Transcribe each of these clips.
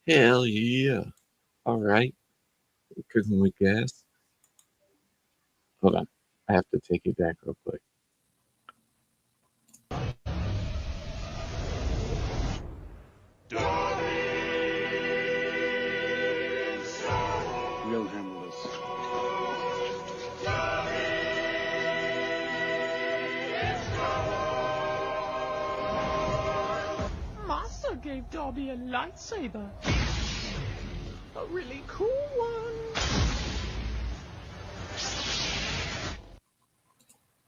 Hell yeah. All right. Cooking with gas. Hold on. I have to take you back real quick. We'll handle this. Master gave Dobby a lightsaber. A really cool one.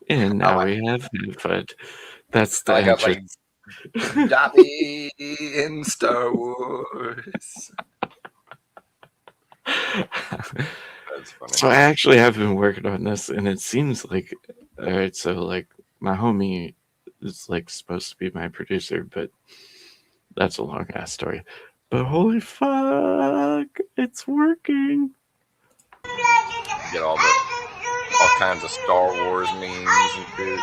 And now we have HalfHood. That's the I got entrance. Dobby in Star Wars. That's funny. So I actually have been working on this, and it seems like, all right. So like my homie is like supposed to be my producer, but that's a long ass story. But holy fuck, it's working. Get all kinds of Star Wars memes and shit.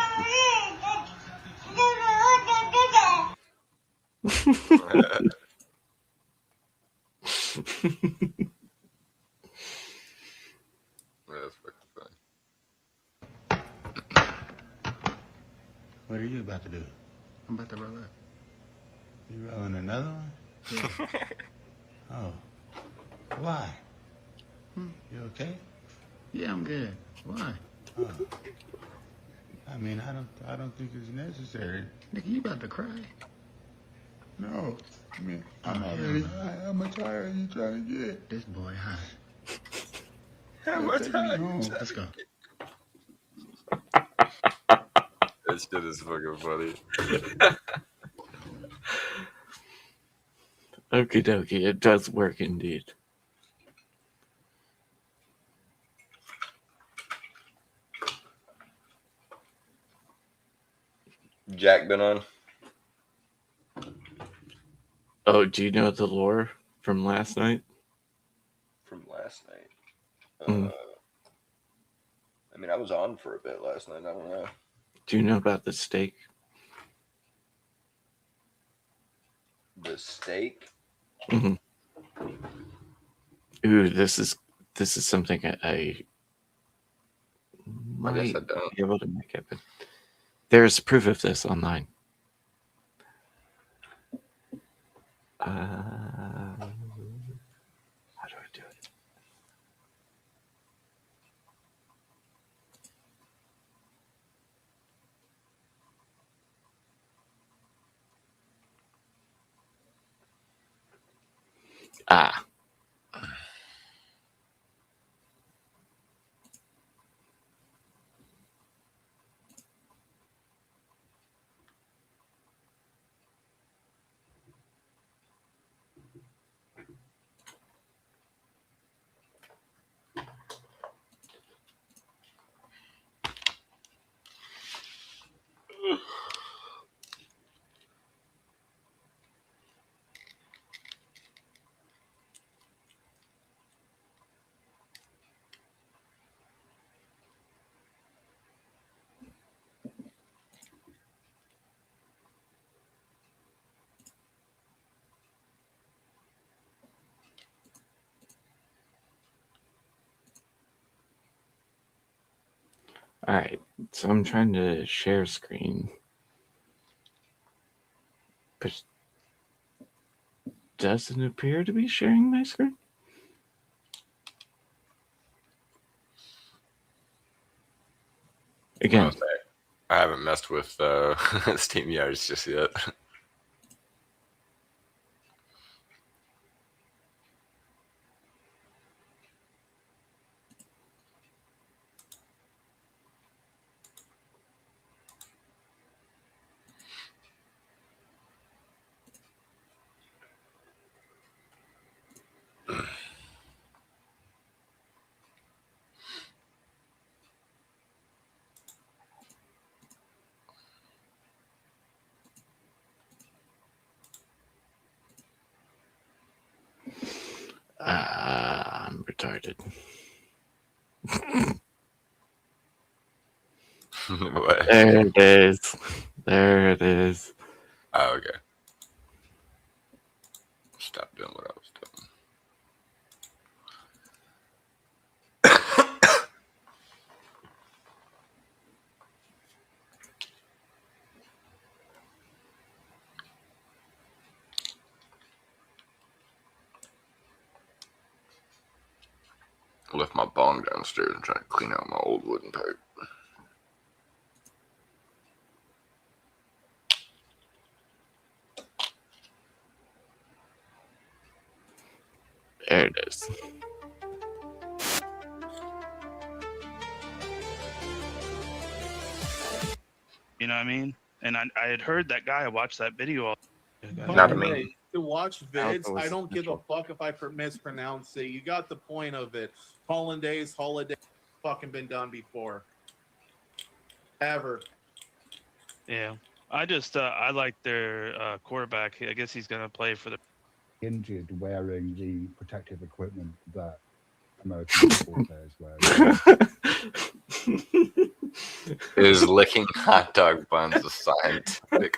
That's fucking funny. What are you about to do? I'm about to roll up. You rolling another one? Yeah. Oh. Why? You okay? Yeah, I'm good. Why? Oh. I mean, I don't think it's necessary. Nigga, you about to cry? No. I mean, I'm Oh, already hell no. high. How much higher are you trying to get? This boy high. How much Take me higher? home. Let's go. That shit is fucking funny. Okie dokie, it does work indeed. Jack been on? Oh, do you know the lore from last night? From last night. Mm. I mean, I was on for a bit last night. I don't know. Do you know about the steak? The steak? Mm-hmm. Ooh, this is something I might guess I don't. be able to make happen. There's proof of this online. How do I do it? Ah. All right, so I'm trying to share screen, but doesn't appear to be sharing my screen. Again, I haven't messed with Steam Yards just yet. I'm retarded. What? There it is. There it is. Oh, okay. Stop doing what I was doing. I'm downstairs and trying to clean out my old wooden pipe. There it is. You know what I mean? And I had heard that guy watched that video. Not a me. To watch vids, was I don't give a special. fuck if I mispronounce it. You got the point of it. Hollandaise, holiday, fucking been done before. Ever. Yeah. I just I like their quarterback. I guess he's gonna play for the. Injured wearing the protective equipment that American football players wear. Is licking hot dog buns a scientific?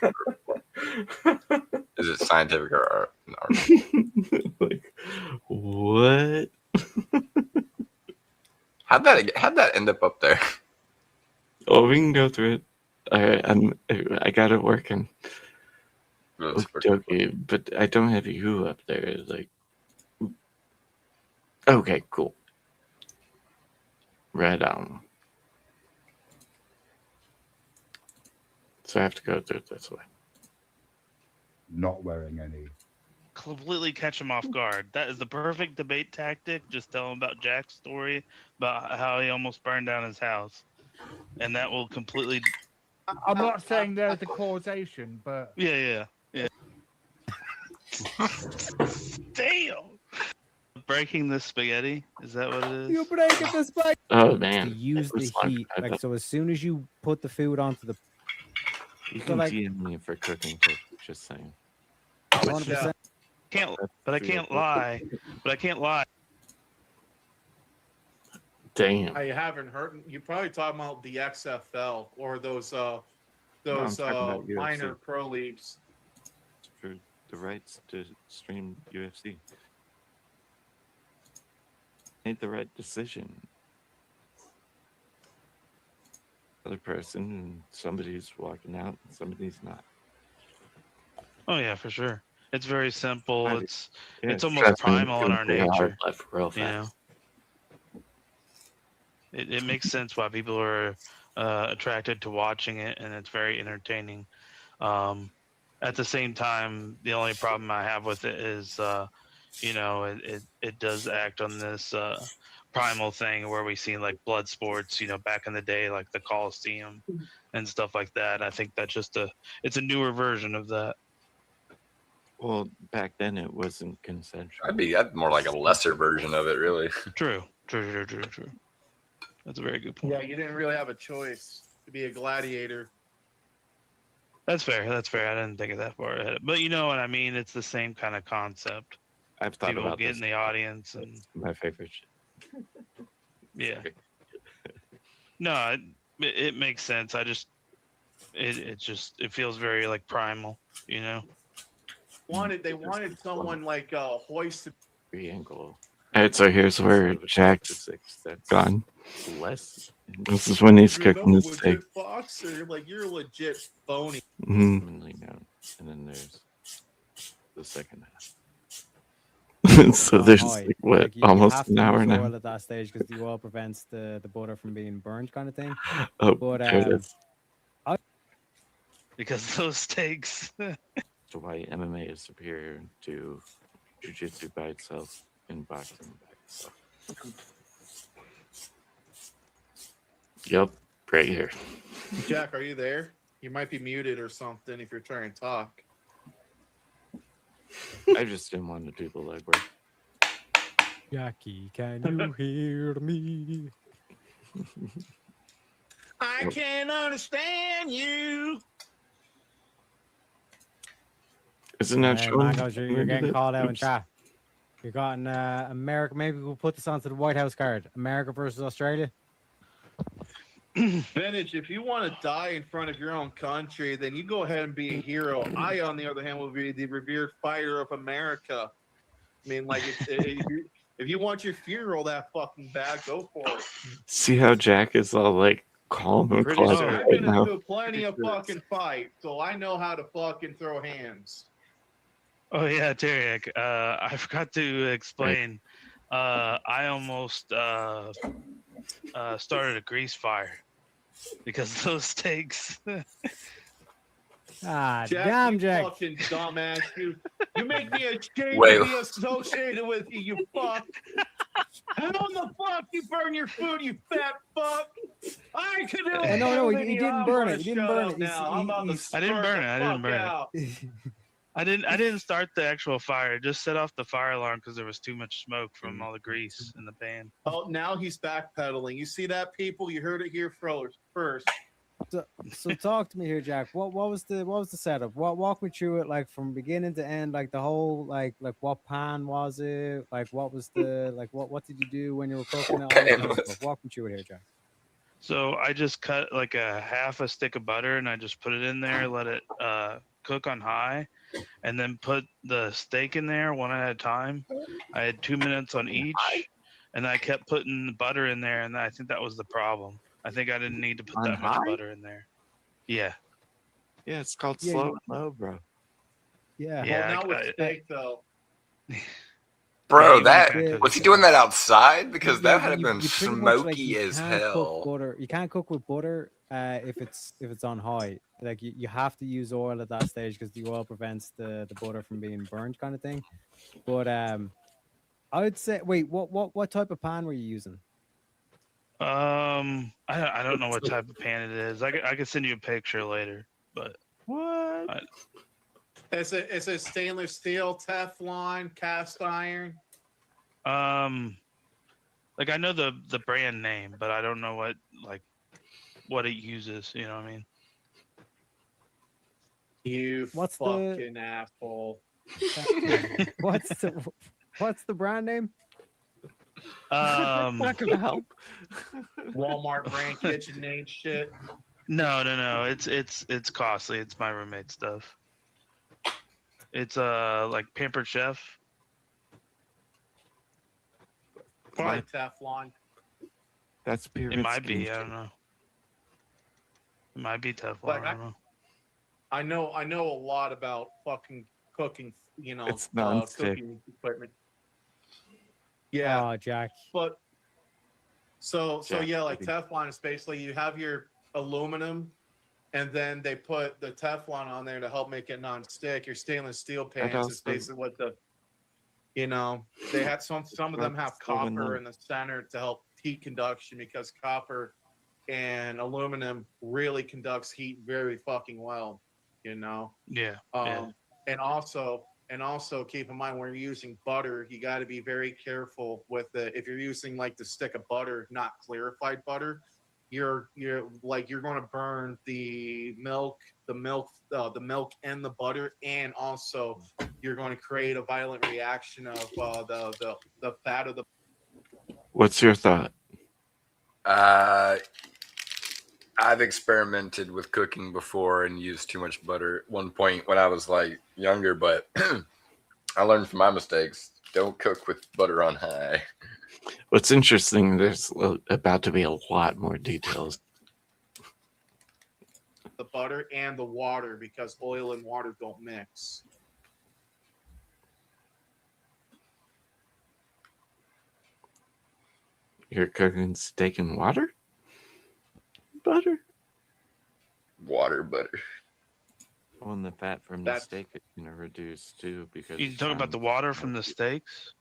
Is it scientific or art? Like, what? How'd that end up there? Oh, we can go through it. I got it working. Okay, but I don't have you up there. Like, okay, cool. Right on. So I have to go through it this way. Not wearing any. Completely catch him off guard. That is the perfect debate tactic. Just tell him about Jack's story about how he almost burned down his house, and that will completely. I'm not saying there's a causation, but Yeah. Damn. Breaking the spaghetti. Is that what it is? you breaking the spike. Oh man, Use the heat, like so. As soon as you put the food onto the, you so, can like- DM me for cooking tips. Just saying. 100%. But I can't lie. Damn. I haven't heard. You probably talking about the XFL or those I'm talking about UFC. minor pro leagues. For the rights to stream UFC. Made the right decision. Other person, and somebody's walking out, and somebody's not. Oh yeah, for sure. It's very simple. I- It's Yeah, it's almost trust me, primal in our gonna pull nature. left real You know, fast. it makes sense why people are attracted to watching it, and it's very entertaining. At the same time, the only problem I have with it is, it does act on this primal thing where we see like blood sports, back in the day, like the Coliseum and stuff like that. I think that's just it's a newer version of that. Well, back then it wasn't consensual. I'd more like a lesser version of it, really. True. That's a very good point. Yeah, you didn't really have a choice to be a gladiator. That's fair. I didn't think of that far ahead. But you know what I mean? It's the same kind of concept. I've thought People about get this. in the audience and My favorite shit. yeah. No, it makes sense. I just it feels very like primal, They wanted someone like hoist. Triangle. All right, so here's where Jack's That's gone. less. This is when he's You're cooking no his steak. legit boxer. Like you're a legit phony. Mhm. Commonly known. And then there's the second half. So there's Hi. like, what, Like, you almost have an to hour use now. oil at that stage because the oil prevents the butter from being burned, kind of thing. Oh, But there it is. because those steaks. So why MMA is superior to jiu-jitsu by itself and boxing by itself. Yep, right here. Jack, are you there? You might be muted or something if you're trying to talk. I just didn't want to do the legwork. Jackie, can you hear me? I can't understand you. Isn't that showing? Marcos, you're getting called out in chat. You got in America. Maybe we'll put this onto the White House card. America versus Australia. Vintage, if you want to die in front of your own country, then you go ahead and be a hero. I, on the other hand, will be the revered fighter of America. I mean, like, if you want your funeral that fucking bad, go for it. See how Jack is all like calm and Pretty collected sure. I've right been now. into plenty of fucking fights, so I know how to fucking throw hands. Oh yeah, Tarek. I forgot to explain. I almost started a grease fire because those steaks. Ah, Jack, damn, you Jack. fucking dumbass. You make me ashamed Wait. to be associated with you, you fuck. How the fuck you burn your food, you fat fuck? I could do it. Oh, no, better he than you. didn't I'm burn gonna it. He didn't shut burn up it. Now. I'm about to I didn't smirk burn the it. I didn't fuck burn it. out. I didn't start the actual fire. I just set off the fire alarm because there was too much smoke from all the grease in the pan. Oh, now he's backpedaling. You see that, people? You heard it here first. So talk to me here, Jack. What was the setup? Walk me through it, like from beginning to end, like the whole like what pan was it? Like what was the like what did you do when you were cooking it? All that kind of stuff. Walk me through it here, Jack. So I just cut like a half a stick of butter and I just put it in there, let it cook on high, and then put the steak in there one at a time. I had 2 minutes on each, and I kept putting the butter in there, and I think that was the problem. I think I didn't need to put On that much high? butter in there. Yeah. Yeah, it's called Yeah, slow and low, bro. Yeah. Yeah. Well, now with steak, though. Bro, Yeah, that you can was he cook it. doing that outside? Because Yeah, that had been you pretty much, smoky you as can't cook hell. butter. You can't cook with butter if it's on high. Like you have to use oil at that stage because the oil prevents the butter from being burned, kind of thing. But I would say, wait, what type of pan were you using? I don't know what type of pan it is. I could send you a picture later, but What? It's a stainless steel, Teflon, cast iron. like I know the brand name, but I don't know what it uses. You know what I mean? You What's the- fucking asshole. What's the brand name? Not gonna help. Walmart brand kitchen name shit. No. It's costly. It's my roommate's stuff. It's like Pampered Chef. Probably Teflon. That's pyramid It might be. scheme. I don't know. It might be Teflon. Like, I don't know. I know a lot about fucking cooking. You know, It's non-stick. cooking equipment. Yeah, Oh, Jack. but so Jack, yeah, like maybe. Teflon is basically you have your aluminum, and then they put the Teflon on there to help make it non-stick. Your stainless steel pans is also- basically what they had some of them have That's aluminum. copper in the center to help heat conduction because copper and aluminum really conducts heat very fucking well. You know. Yeah. And also keep in mind when you're using butter, you got to be very careful with it. If you're using like the stick of butter, not clarified butter, you're going to burn the milk and the butter, and also you're going to create a violent reaction of the fat of the. What's your thought? I've experimented with cooking before and used too much butter at one point when I was like younger, but I learned from my mistakes. Don't cook with butter on high. What's interesting, there's about to be a lot more details. The butter and the water because oil and water don't mix. You're cooking steak and water? Butter? Water, butter. Oh, and the fat from the steak is going to reduce too because You talking about the water from the steaks?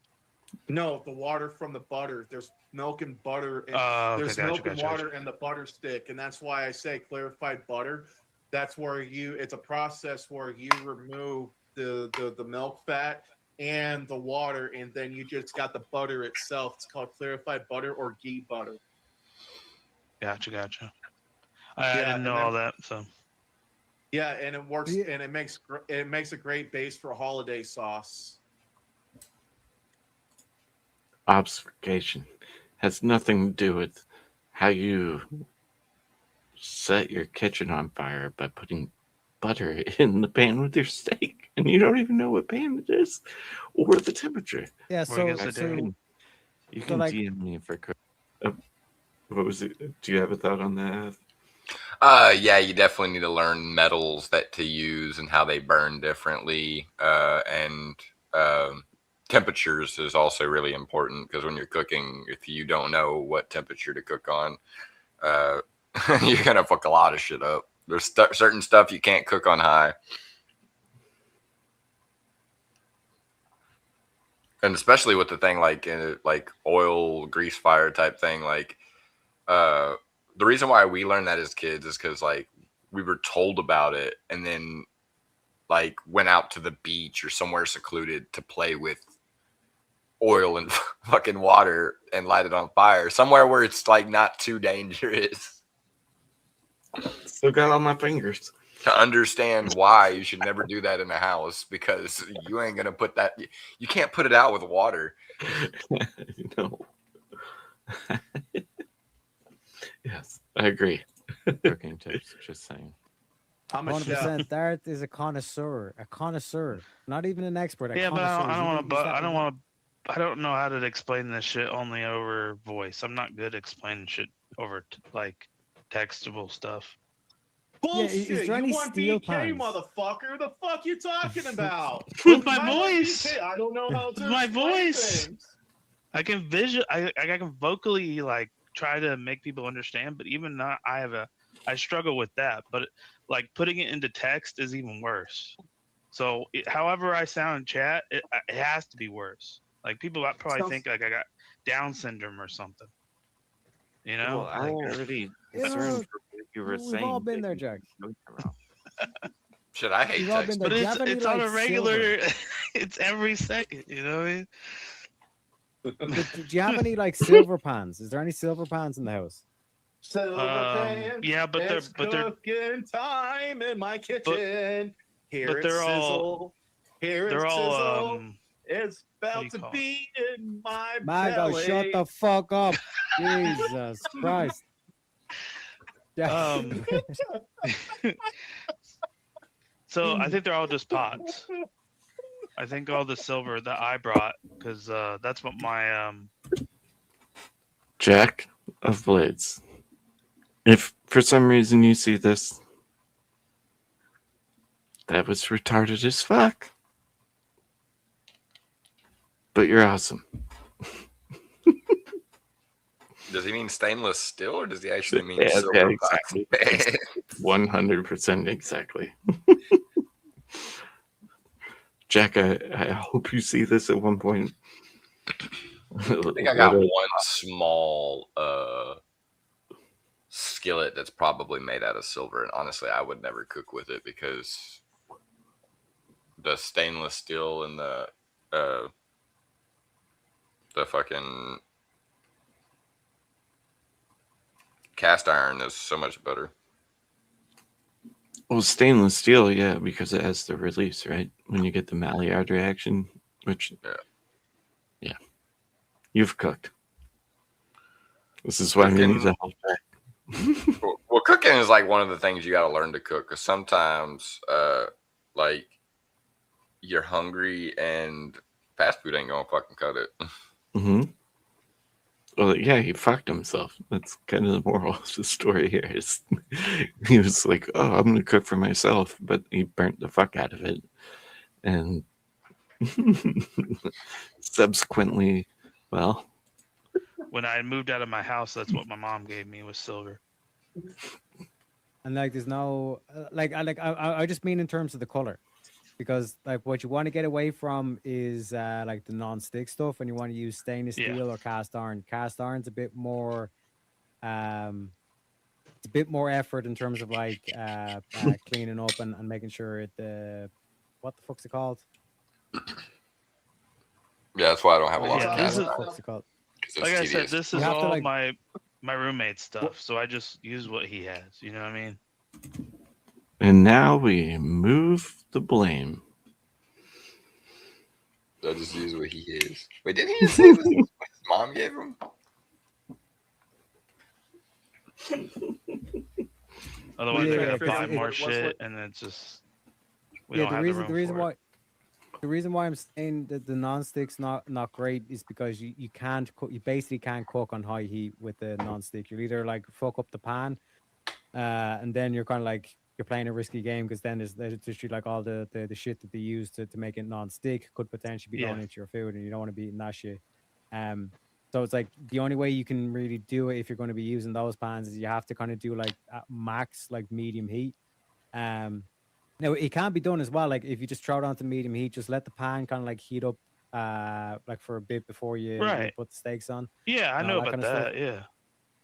No, the water from the butter. There's milk and butter. And Okay, there's gotcha, milk and gotcha, water and the butter stick, and that's why I say clarified butter. That's where it's a process where you remove the milk fat and the water, and then you just got the butter itself. It's called clarified butter or ghee butter. Gotcha. I didn't and know then- all that. So Yeah, and it works, and it makes a great base for holiday sauce. obfuscation has nothing to do with how you set your kitchen on fire by putting butter in the pan with your steak, and you don't even know what pan it is or the temperature. Yeah, Well, I guess so, I do. You So, can like- DM me for what was it? Do you have a thought on that? Yeah, you definitely need to learn metals that to use and how they burn differently. And temperatures is also really important because when you're cooking, if you don't know what temperature to cook on, you're gonna fuck a lot of shit up. There's certain stuff you can't cook on high, and especially with the thing like oil grease fire type thing. Like the reason why we learned that as kids is because like we were told about it, and then like went out to the beach or somewhere secluded to play with oil and fucking water and light it on fire somewhere where it's like not too dangerous. Still got all my fingers. To understand why you should never do that in a house, because you ain't gonna put that. You can't put it out with water. No. Yes, I agree. Cooking tips, just saying. I'm a chef. 100%. Dart is a connoisseur. A connoisseur. Not even an expert. A Yeah, but connoisseur. I don't want to. I don't want want to. I don't know how to explain this shit only over voice. I'm not good at explaining shit over like textable stuff. Bullshit! is there You any want steel BK, pans? motherfucker? The fuck you talking about? With my I like voice. BK. I don't know how to My explain voice. things. I can I can vocally like try to make people understand, but even not, I struggle with that. But like putting it into text is even worse. So however I sound in chat, it has to be worse. Like people probably Sounds- think like I got Down syndrome or something. You know? Well, I already You discerned know, from what you were we've saying. all been that there, you Jack. know you're wrong. Shit, I hate We've all text. been there. But Do you have any, it's on a like, regular. It's every second. You know what I mean? Do you have any like silver pans? Is there any silver pans in the house? Silver pan. Yeah, but it's they're cooking time in my kitchen. Here but it's they're sizzle. all- Here they're it's all sizzle. It's about you to call it? be in my Mago, belly. shut the fuck up. Jesus Christ. Yeah. So I think they're all just pots. I think all the silver that I brought, because that's what my Jack of Blades. If for some reason you see this, that was retarded as fuck. But you're awesome. Does he mean stainless steel, or does he actually mean Yeah, silver? exactly. 100% exactly. Jack, I hope you see this at one point. I think I got one small skillet that's probably made out of silver, and honestly, I would never cook with it because the stainless steel and the fucking cast iron is so much better. Well, stainless steel, yeah, because it has the release, right? When you get the Maillard reaction, which, yeah. You've cooked. This is why I mean he's a health pack. Well, cooking is like one of the things you got to learn to cook, because sometimes, like, you're hungry and fast food ain't gonna fucking cut it. Mm-hmm. Well, yeah, he fucked himself. That's kind of the moral of the story here. Is he was like, "Oh, I'm gonna cook for myself," but he burnt the fuck out of it, and subsequently, well, when I moved out of my house, that's what my mom gave me was silver. And like, there's no I just mean in terms of the color, because like what you want to get away from is like the non-stick stuff, and you want to use stainless steel or cast iron. Cast iron's a bit more, it's a bit more effort in terms of like cleaning up and making sure it what the fuck's it called? Yeah, that's why I don't have a lot of Yeah, cast this is- iron. What's it called? 'Cause it's Like I said, tedious. this You is have to, all like- my roommate stuff, so I just use what he has. You know what I mean? and now we move the blame. I just use what he is. Wait, didn't he just say what his mom gave him? Otherwise, Yeah, I gotta because buy it- more what's shit, and it's just we Yeah, don't the have reason the the room reason for it. why the reason why I'm saying that the non-stick's not great is because you can't cook. You basically can't cook on high heat with the non-stick. You either like fuck up the pan, and then you're kind of like you're playing a risky game because then there's literally like all the shit that they use to make it non-stick could potentially be going Yeah. into your food, and you don't want to be eating that shit. So it's like the only way you can really do it if you're going to be using those pans is you have to kind of do like at max like medium heat. Now it can be done as well. Like if you just throw it onto medium heat, just let the pan kind of like heat up like for a bit before you Right. put the steaks on. Yeah, I and know all that about kind of stuff. that. Yeah.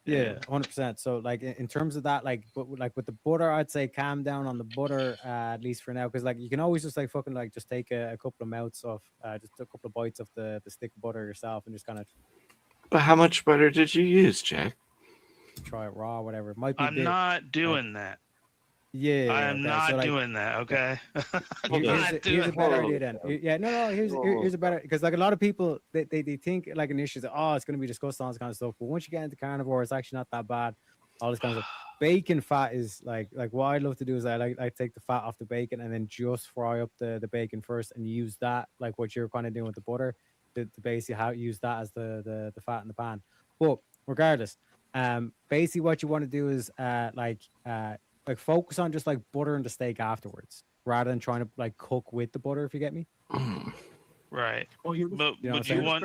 Yeah, 100%. So like in terms of that, like but like with the butter, I'd say calm down on the butter at least for now, because like you can always just like fucking like just take a couple of mouths of just a couple of bites of the stick of butter yourself and just kind of But how much butter did you use, Jack? try it raw, whatever. It might be a I'm bit. not doing that. Yeah, I am okay. not So like doing that. Okay. I'm here's not a doing better that. idea then. Yeah, no. Here's a better, because like a lot of people they think like initially, oh, it's gonna be disgusting, all this kind of stuff. But once you get into carnivore, it's actually not that bad. All this kind of stuff. Bacon fat is like what I love to do is I take the fat off the bacon and then just fry up the bacon first and use that like what you're kind of doing with the butter to basically use that as the fat in the pan. But regardless, basically what you want to do is like focus on just like buttering the steak afterwards rather than trying to like cook with the butter, if you get me. Right. Well, But You know what I'm would you saying? want?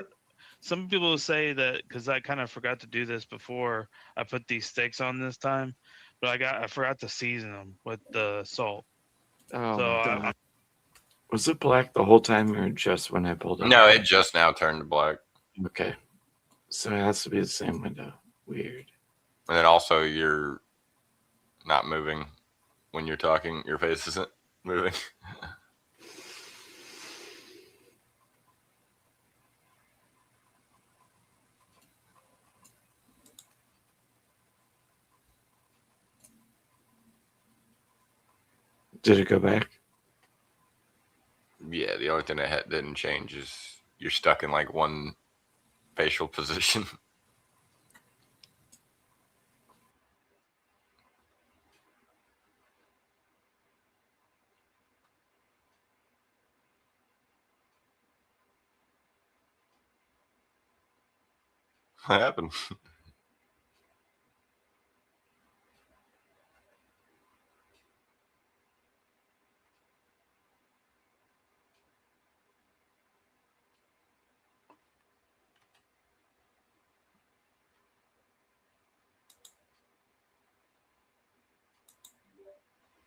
Some people say that because I kind of forgot to do this before I put these steaks on this time, but I forgot to season them with the salt. Oh So my god. Was it black the whole time or just when I pulled it? No, it just now turned to black. Okay. So it has to be the same window. Weird. And then also you're not moving when you're talking. Your face isn't moving. Did it go back? Yeah, the only thing that didn't change is you're stuck in like one facial position. What happened?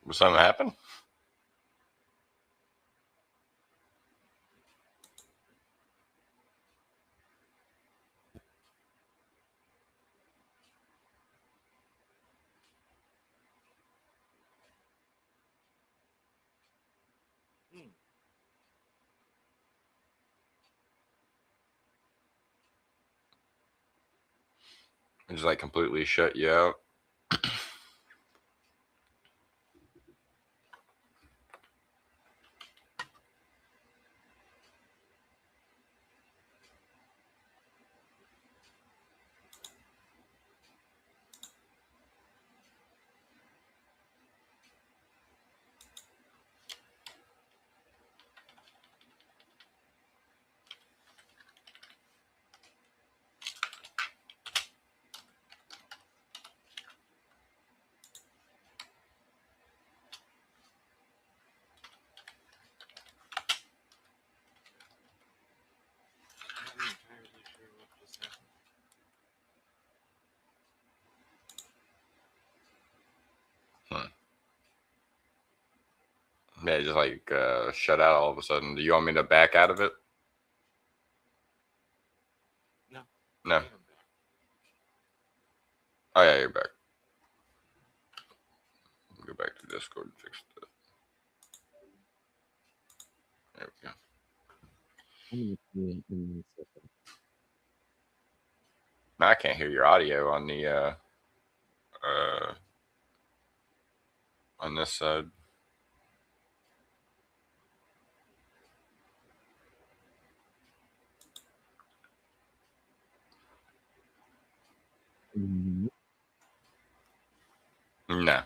Was something happen? It just like completely shut you out. Yeah, just like shut out all of a sudden. Do you want me to back out of it? No. No. Oh yeah, you're back. Go back to Discord and fix that. There we go. Now I can't hear your audio on the on this side. No,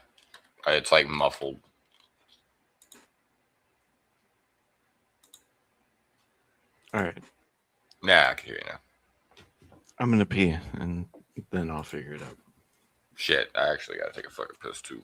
it's like muffled. All right. Nah, I can hear you now. I'm gonna pee and then I'll figure it out. Shit, I actually gotta take a fucking piss too.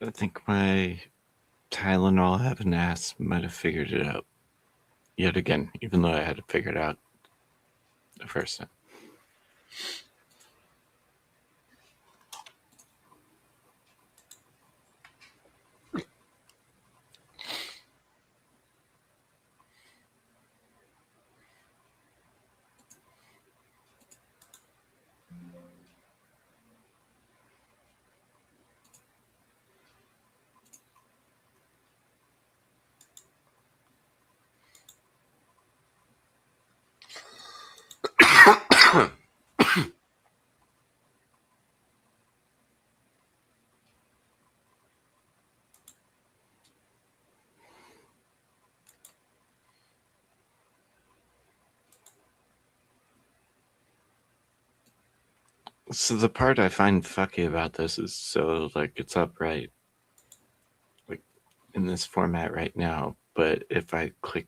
I think my Tylenol having ass might have figured it out yet again, even though I had to figure it out the first time. So the part I find fucky about this is so like it's upright, like in this format right now. But if I click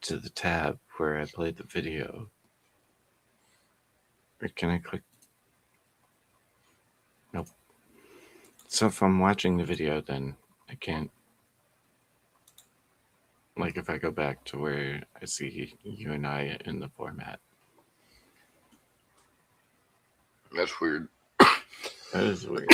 to the tab where I played the video, or can I click? Nope. So if I'm watching the video, then I can't. Like if I go back to where I see you and I in the format. That's weird. That is weird.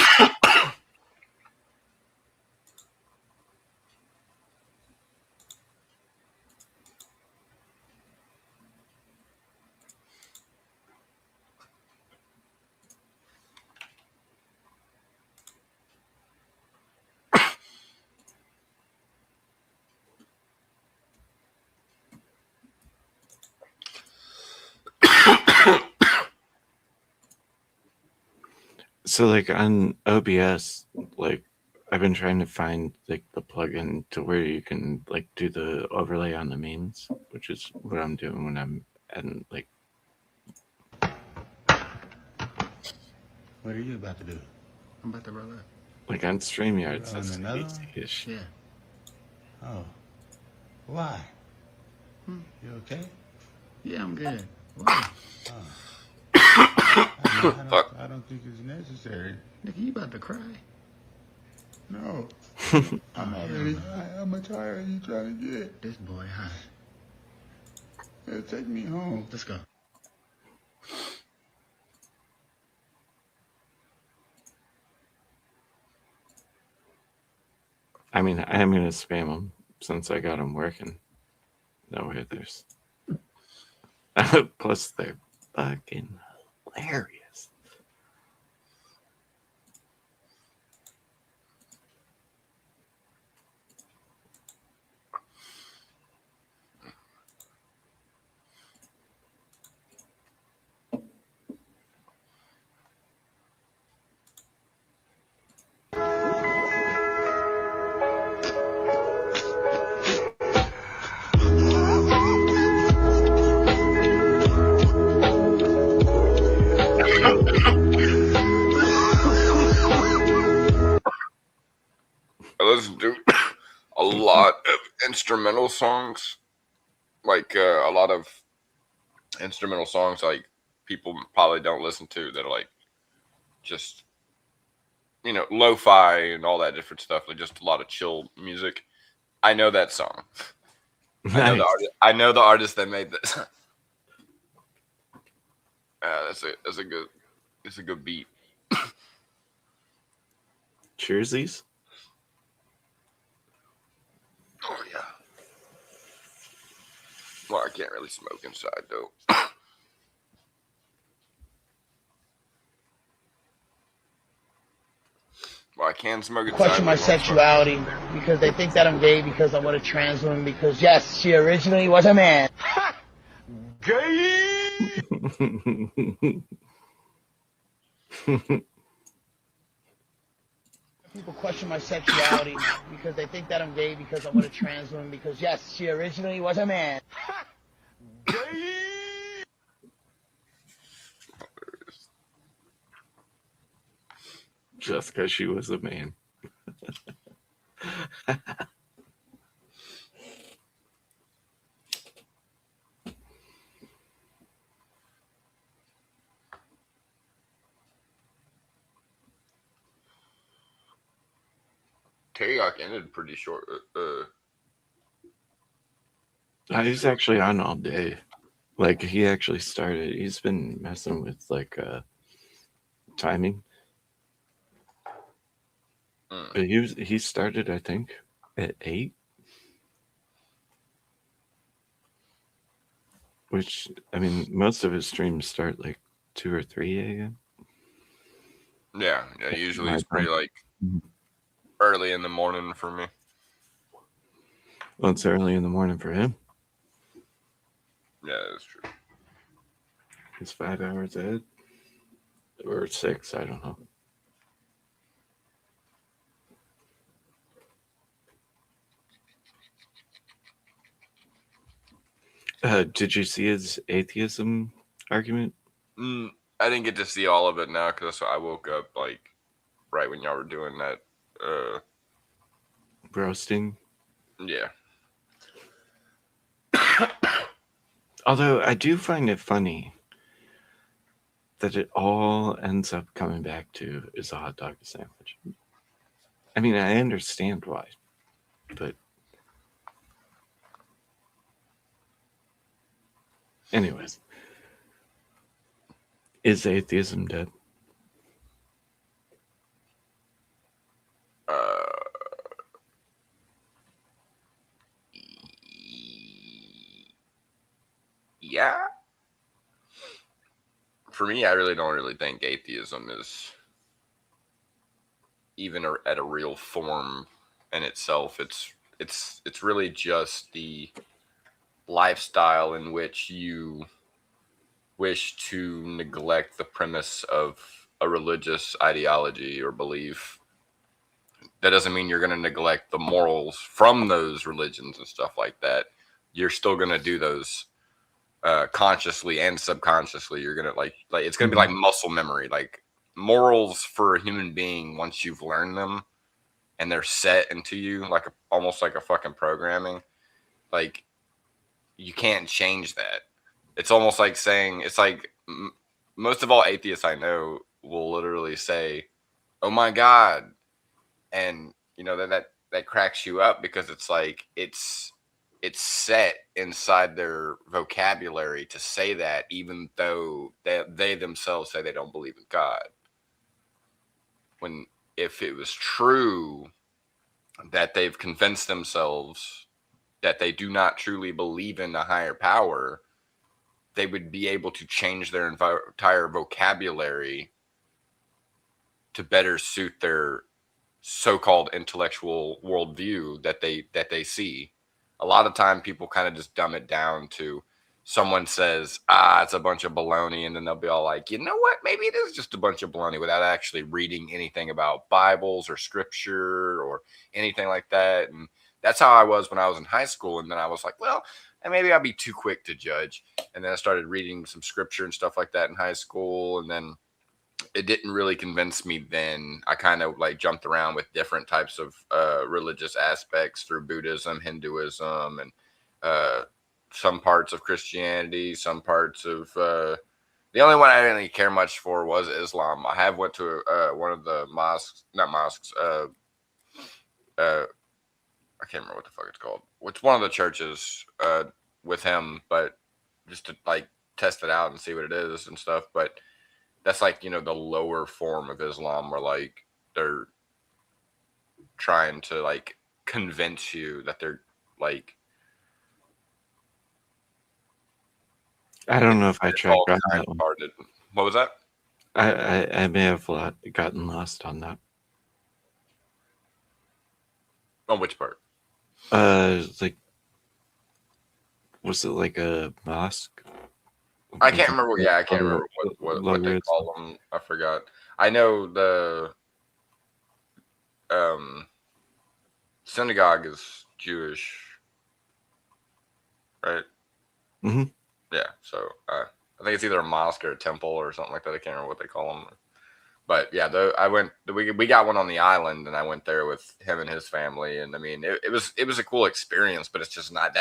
So like on OBS, like I've been trying to find like the plugin to where you can like do the overlay on the memes, which is what I'm doing when I'm adding like. What are you about to do? I'm about to roll up. Like on StreamYard, On that's another one? easy-ish. Yeah. Oh. Why? You okay? Yeah, I'm good. Why? I don't think it's necessary. Nigga, you about to cry? No. Oh, I'm already high. How much higher are you trying to get? This boy high. Yeah, take me home. Let's go. I mean, I'm gonna spam them since I got them working. No way, there's. Plus, they're fucking hilarious. I listen to a lot of instrumental songs, like a lot of instrumental songs like people probably don't listen to that are like just lo-fi and all that different stuff, like just a lot of chill music. I know that song. Nice. I know the artist that made this. It's a good beat. Cheersies? Oh yeah. Well, I can't really smoke inside though. Well, I can smoke inside. Question my sexuality because they think that I'm gay because I'm with a trans woman because yes, she originally was a man. Gay. People question my sexuality because they think that I'm gay because I'm with a trans woman because yes, she originally was a man. Gay. Just because she was a man. Teriyaki ended pretty short. He's actually on all day. Like, he actually started. He's been messing with, like, timing. But he started, I think, at 8. Which, I mean, most of his streams start, like, 2 or 3 a.m. Yeah, usually it's pretty, like, early in the morning for me. Well, it's early in the morning for him. Yeah, that's true. He's 5 hours ahead. Or 6, I don't know. Did you see his atheism argument? I didn't get to see all of it now because I woke up like right when y'all were doing that. Roasting? Yeah. Although I do find it funny that it all ends up coming back to is a hot dog sandwich. I mean, I understand why, but anyways, is atheism dead? Yeah. For me, I really don't really think atheism is even at a real form in itself. It's really just the lifestyle in which you wish to neglect the premise of a religious ideology or belief. That doesn't mean you're going to neglect the morals from those religions and stuff like that. You're still going to do those consciously and subconsciously. You're going to like it's going to be like muscle memory. Like morals for a human being, once you've learned them and they're set into you, like almost like a fucking programming, like you can't change that. It's almost like saying, it's like most of all atheists I know will literally say, "Oh my God," and you know that cracks you up because it's like it's set inside their vocabulary to say that, even though they themselves say they don't believe in God. When if it was true that they've convinced themselves that they do not truly believe in a higher power, they would be able to change their entire vocabulary to better suit their so-called intellectual worldview that they see. A lot of time people kind of just dumb it down to someone says, it's a bunch of baloney, and then they'll be all like, you know what, maybe it is just a bunch of baloney, without actually reading anything about Bibles or scripture or anything like that. And that's how I was when I was in high school. And then I was like, well, and maybe I'll be too quick to judge. And then I started reading some scripture and stuff like that in high school. And then it didn't really convince me then. I kind of like jumped around with different types of religious aspects through Buddhism, Hinduism, and some parts of Christianity, some parts of the only one I didn't really care much for was Islam. I have went to one of the mosques, not mosques, I can't remember what the fuck it's called. It's one of the churches with him, but just to like test it out and see what it is and stuff. But that's like, you know, the lower form of Islam where like they're trying to like convince you that they're like I don't know if I It's tracked all on that one. kind-hearted. What was that? I may have gotten lost on that. On which part? Like, was it like a mosque? I can't remember. Yeah, I can't Or remember what they logarithm? call them. I forgot. I know the synagogue is Jewish, right? Mm-hmm. Yeah. So I think it's either a mosque or a temple or something like that. I can't remember what they call them. But yeah, we got one on the island, and I went there with him and his family, and I mean, it was a cool experience, but that's just not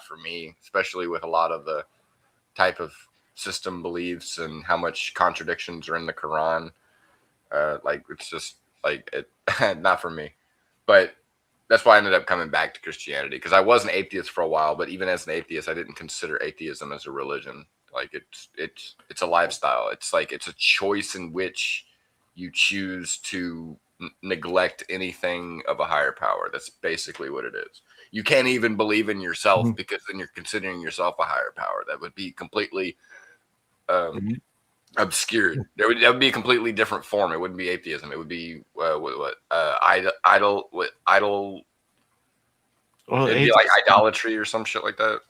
for me, especially with a lot of the type of system beliefs and how much contradictions are in the Quran. Like it's just like it, not for me. But that's why I ended up coming back to Christianity, because I was an atheist for a while, but even as an atheist, I didn't consider atheism as a religion. Like it's a lifestyle. It's like it's a choice in which you choose to neglect anything of a higher power. That's basically what it is. You can't even believe in yourself, because then you're considering yourself a higher power. That would be completely obscured. That would be a completely different form. It wouldn't be atheism. It would be idol. Well, It'd be like idolatry or some shit like that.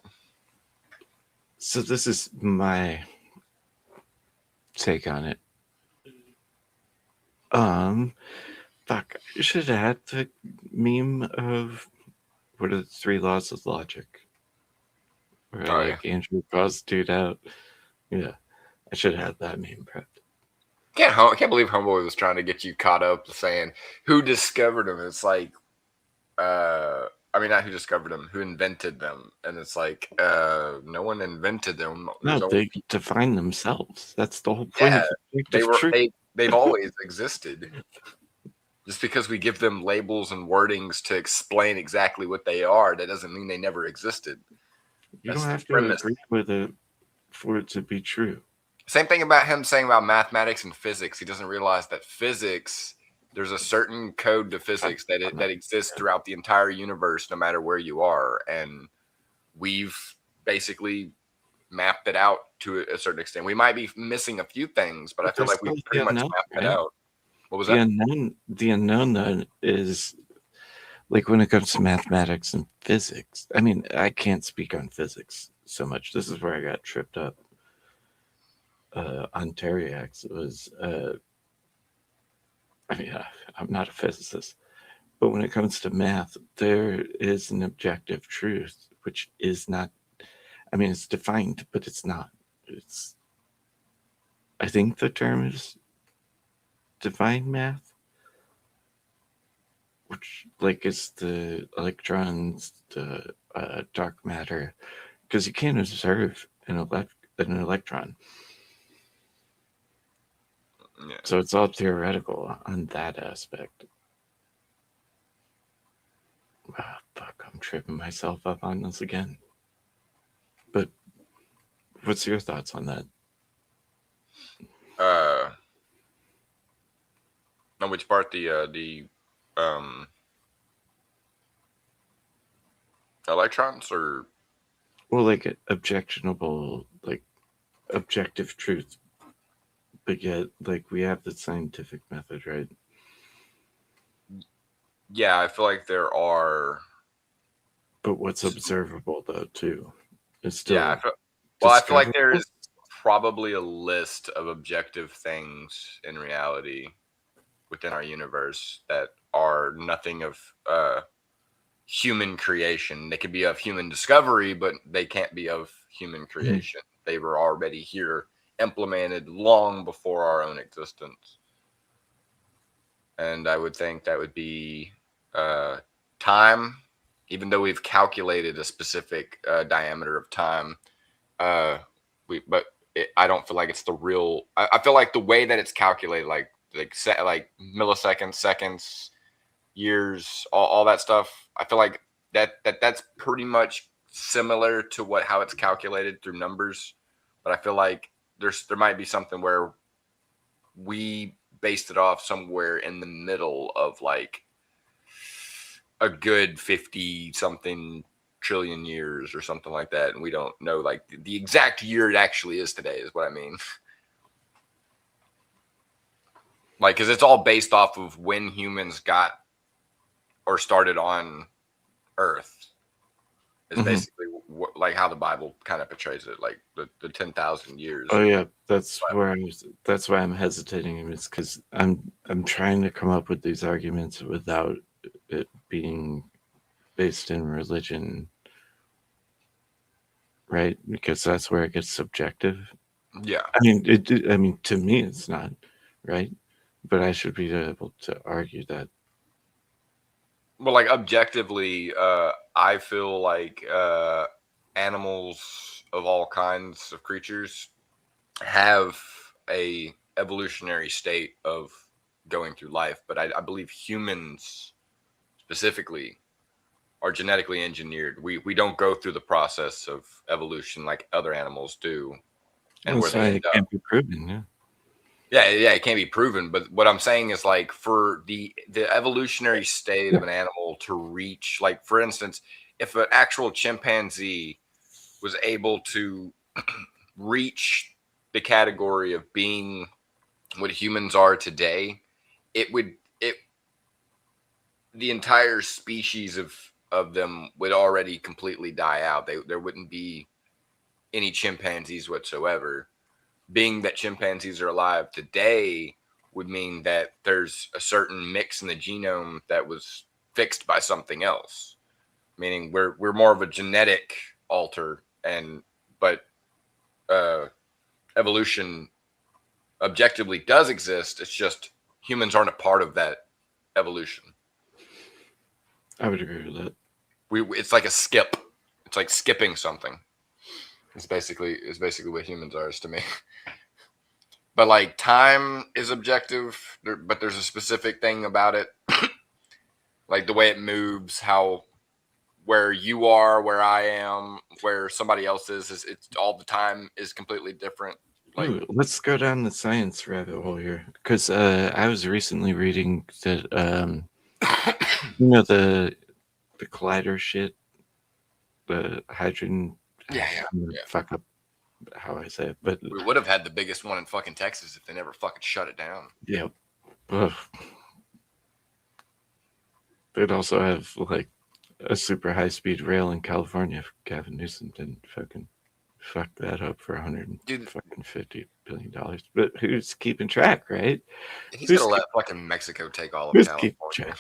So this is my take on it. Fuck, you should have had the meme of what are the 3 laws of logic? Where like Andrew calls dude out. Yeah, I should have had that meme prepped. I can't believe Homeboy was trying to get you caught up saying who discovered them. It's like, I mean, not who discovered them, who invented them, and it's like, no one invented them. No, they define themselves. That's the whole point of objective truth. They've always existed. Just because we give them labels and wordings to explain exactly what they are, that doesn't mean they never existed. You don't have to agree with it for it to be true. Same thing about him saying about mathematics and physics. He doesn't realize that physics, there's a certain code to physics that exists throughout the entire universe, no matter where you are. And we've basically mapped it out to a certain extent. We might be missing a few things, but I feel like we've pretty much mapped it out. What was that? The unknown then is like when it comes to mathematics and physics. I mean, I can't speak on physics so much. This is where I got tripped up on Terriax. It was, I mean, I'm not a physicist, but when it comes to math, there is an objective truth, which is not, I mean, it's defined, but it's not. It's, I think the term is defined math, which like is the electrons, the dark matter, because you can't observe an electron. Yeah. So it's all theoretical on that aspect. Fuck, I'm tripping myself up on this again. But what's your thoughts on that? On which part? The electrons, or well, like objectionable, like objective truth, but yet like we have the scientific method, right? Yeah, I feel like there are. But what's observable though too? It's still I feel like there is probably a list of objective things in reality within our universe that are nothing of human creation. They could be of human discovery, but they can't be of human creation. They were already here, implemented long before our own existence. And I would think that would be time. Even though we've calculated a specific diameter of time, I don't feel like it's the real. I feel like the way that it's calculated, like milliseconds, seconds, years, all that stuff. I feel like that's pretty much similar to how it's calculated through numbers. But I feel like there might be something where we based it off somewhere in the middle of like a good 50 something trillion years or something like that, and we don't know like the exact year it actually is today is what I mean. Like, because it's all based off of when humans got or started on Earth. Is basically like how the Bible kind of portrays it, like the 10,000 years. Oh yeah, that's where that's why I'm hesitating. Is because I'm trying to come up with these arguments without it being based in religion, right? Because that's where it gets subjective. Yeah. I mean, to me, it's not right, but I should be able to argue that. Well, like objectively, I feel like animals of all kinds of creatures have a evolutionary state of going through life, but I believe humans specifically are genetically engineered. We don't go through the process of evolution like other animals do, and where they end up. Can't be proven. Yeah. Yeah, it can't be proven. But what I'm saying is, like, for the evolutionary state of an animal to reach, like, for instance, if an actual chimpanzee was able to reach the category of being what humans are today, the entire species of them would already completely die out. There wouldn't be any chimpanzees whatsoever. Being that chimpanzees are alive today would mean that there's a certain mix in the genome that was fixed by something else, meaning we're more of a genetic alter, but evolution objectively does exist. It's just humans aren't a part of that evolution. I would agree with that. It's like a skip. It's like skipping something. It's basically what humans are to me. But like time is objective, but there's a specific thing about it, like the way it moves, where you are, where I am, where somebody else is it's all the time is completely different. Like, Ooh, let's go down the science rabbit hole here, because I was recently reading that the collider shit, the hydrogen. Yeah. Fuck up how I say it, but we would have had the biggest one in fucking Texas if they never fucking shut it down. Yep. Ugh. They'd also have like a super high speed rail in California if Gavin Newsom didn't fucking fuck that up for $150 billion. But who's keeping track, right? He's gonna let fucking Mexico take all of California.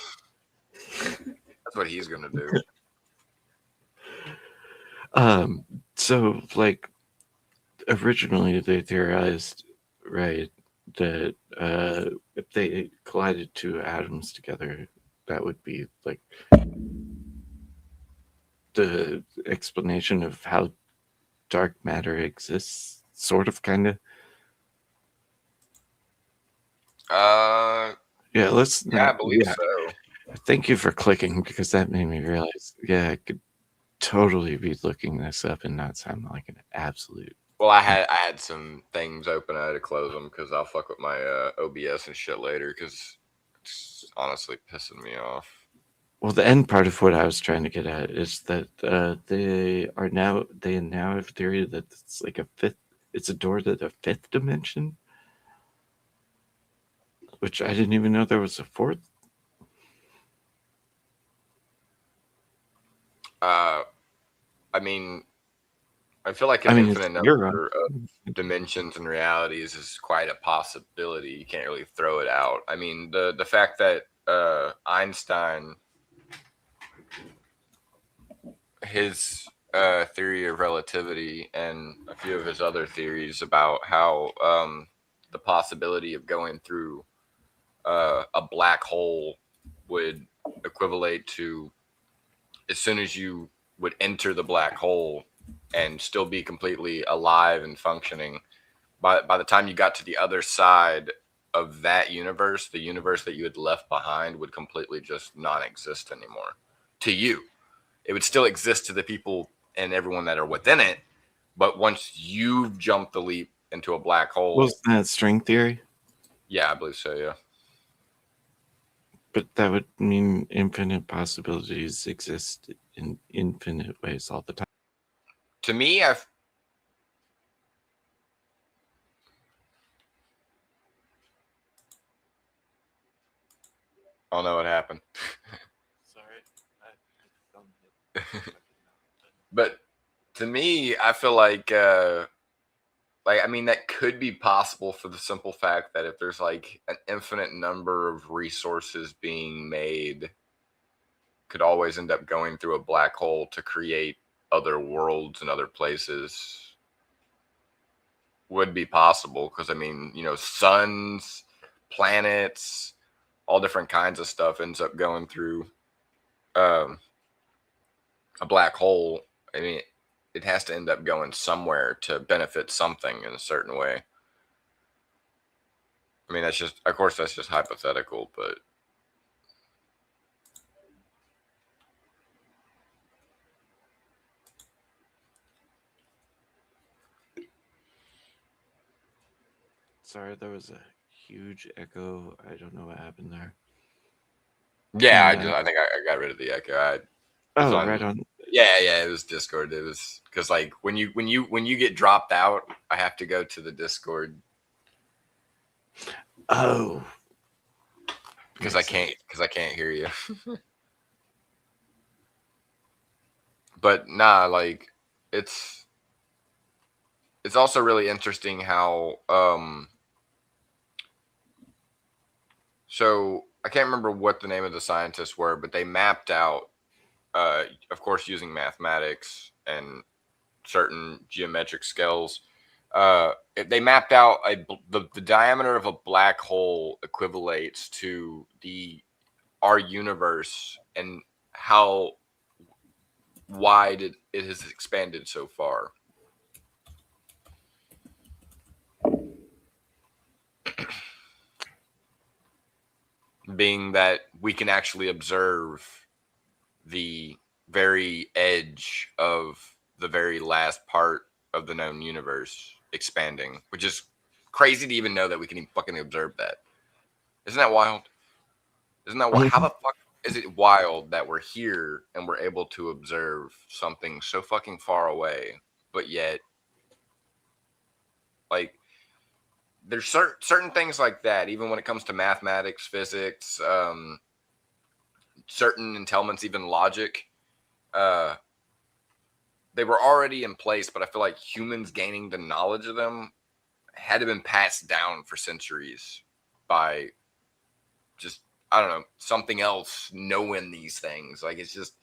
That's what he's gonna do. So like originally they theorized, right, that if they collided two atoms together, that would be like the explanation of how dark matter exists, sort of, kind of. Yeah, I believe so. Thank you for clicking, because that made me realize, I could totally be looking this up and not sound like an absolute. Well, I had some things open. I had to close them because I'll fuck with my OBS and shit later, because it's honestly pissing me off. Well, the end part of what I was trying to get at is that they now have a theory that it's like it's a door to the fifth dimension, which I didn't even know there was a fourth. I mean, I feel like an infinite number of dimensions and realities is quite a possibility. You can't really throw it out. I mean, the fact that Einstein, his theory of relativity and a few of his other theories about how the possibility of going through a black hole would equivalate to, as soon as you would enter the black hole and still be completely alive and functioning, by the time you got to the other side of that universe, the universe that you had left behind would completely just non-exist anymore. To you, it would still exist to the people and everyone that are within it, but once you've jumped the leap into a black hole. Wasn't that string theory? Yeah, I believe so, yeah. But that would mean infinite possibilities exist in infinite ways all the time. To me, I don't know what happened. Sorry. But to me, I feel like I mean that could be possible for the simple fact that if there's like an infinite number of resources being made, could always end up going through a black hole to create other worlds and other places. Would be possible because I mean, suns, planets, all different kinds of stuff ends up going through um, a black hole. I mean, it has to end up going somewhere to benefit something in a certain way. I mean, that's just, of course, that's just hypothetical, but Sorry, there was a huge echo. I don't know what happened there. yeah, And, I think I got rid of the echo. oh, right on. Yeah, it was Discord. It was because like when you get dropped out, I have to go to the Discord Oh, because I can't hear you. But nah, like it's also really interesting how so I can't remember what the name of the scientists were, but they mapped out of course using mathematics and certain geometric scales. They mapped out the diameter of a black hole equivalates to our universe and how wide it has expanded so far. Being that we can actually observe the very edge of the very last part of the known universe expanding, which is crazy to even know that we can even fucking observe that. Isn't that wild? Isn't that wild? How the fuck is it wild that we're here and we're able to observe something so fucking far away, but yet, like, there's certain things like that, even when it comes to mathematics, physics, certain intelligence, even logic, they were already in place, but I feel like humans gaining the knowledge of them had to been passed down for centuries by just, I don't know, something else knowing these things. Like, it's just,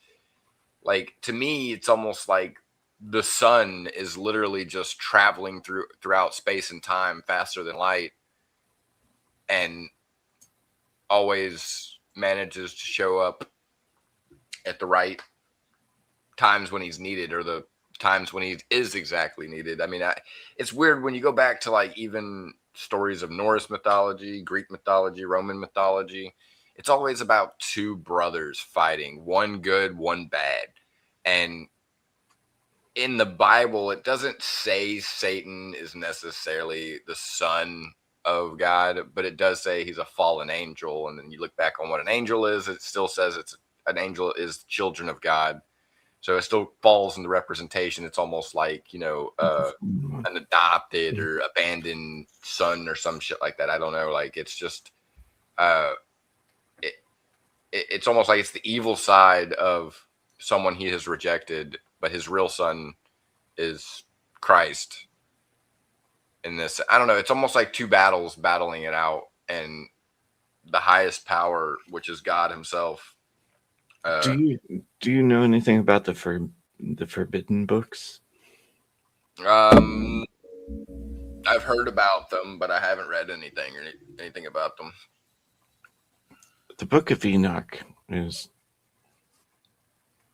like, to me, it's almost like the sun is literally just traveling throughout space and time faster than light and always manages to show up at the right times when he's needed, or the times when he is exactly needed. I mean, it's weird when you go back to like even stories of Norse mythology, Greek mythology, Roman mythology. It's always about two brothers fighting, one good, one bad. And in the Bible, it doesn't say Satan is necessarily the son of God, but it does say he's a fallen angel. And then you look back on what an angel is, it still says an angel is children of God. So it still falls in the representation. It's almost like, an adopted or abandoned son or some shit like that. I don't know. Like, it's just, it's almost like it's the evil side of someone he has rejected, but his real son is Christ in this. I don't know. It's almost like two battles battling it out, and the highest power, which is God himself. Do you know anything about the forbidden books? I've heard about them, but I haven't read anything about them. The Book of Enoch is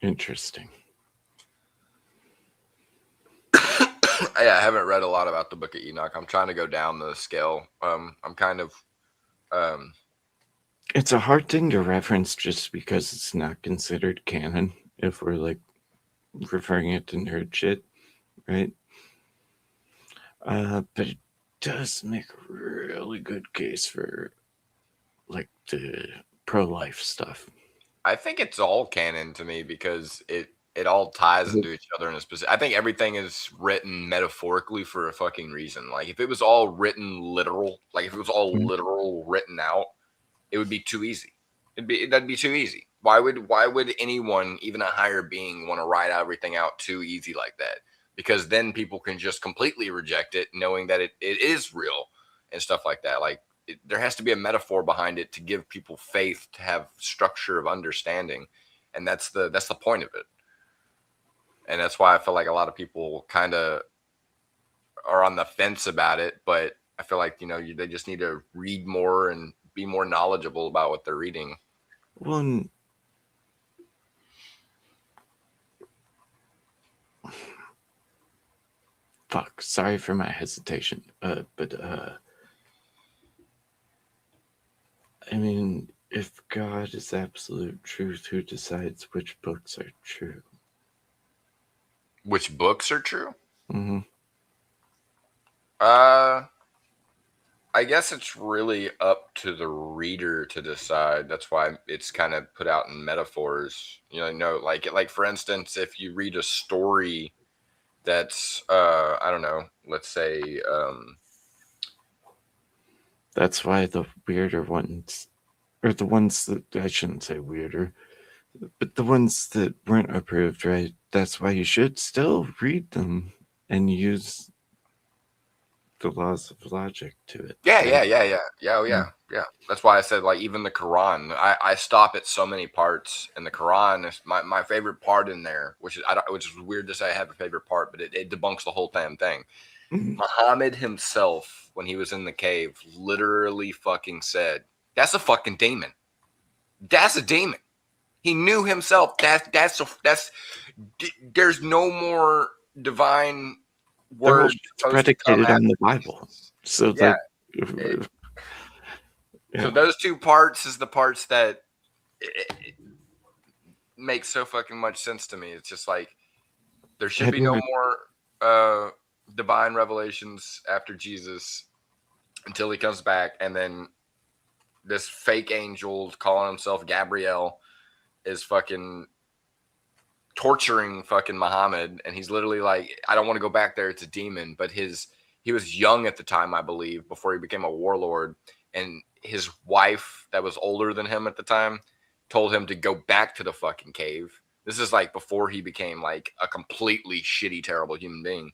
interesting. Yeah, I haven't read a lot about the Book of Enoch. I'm trying to go down the scale. I'm kind of. It's a hard thing to reference just because it's not considered canon if we're like referring it to nerd shit, right? But it does make a really good case for like the pro-life stuff. I think it's all canon to me because it all ties into each other in a specific. I think everything is written metaphorically for a fucking reason. Like if it was all written literal, like if it was all literal written out, it would be too easy. That'd be too easy. Why would anyone, even a higher being, want to write everything out too easy like that? Because then people can just completely reject it, knowing that it is real and stuff like that. Like there has to be a metaphor behind it to give people faith, to have structure of understanding, and that's the point of it. And that's why I feel like a lot of people kind of are on the fence about it. But I feel like they just need to read more and be more knowledgeable about what they're reading. Well, fuck. Sorry for my hesitation. But I mean, if God is absolute truth, who decides which books are true? Which books are true? Mm-hmm. I guess it's really up to the reader to decide. That's why it's kind of put out in metaphors. Like for instance, if you read a story that's I don't know, let's say That's why the weirder ones, or the ones that I shouldn't say weirder, but the ones that weren't approved, right? That's why you should still read them and use the laws of logic to it. Yeah. Mm. That's why I said like even the Quran. I stop at so many parts, and the Quran is my favorite part in there, which is weird to say I have a favorite part, but it debunks the whole damn thing. Muhammad himself, when he was in the cave, literally fucking said, "That's a fucking demon. That's a demon." He knew himself. There's no more divine They're all word supposed to come predicated on after the Bible. So Yeah. like, So those two parts is the parts that it makes so fucking much sense to me. It's just like there should Have be you no ever- more divine revelations after Jesus until he comes back, and then this fake angel calling himself Gabriel is fucking torturing fucking Muhammad, and he's literally like, I don't want to go back there, it's a demon. But he was young at the time, I believe, before he became a warlord, and his wife that was older than him at the time told him to go back to the fucking cave. This is like before he became like a completely shitty, terrible human being.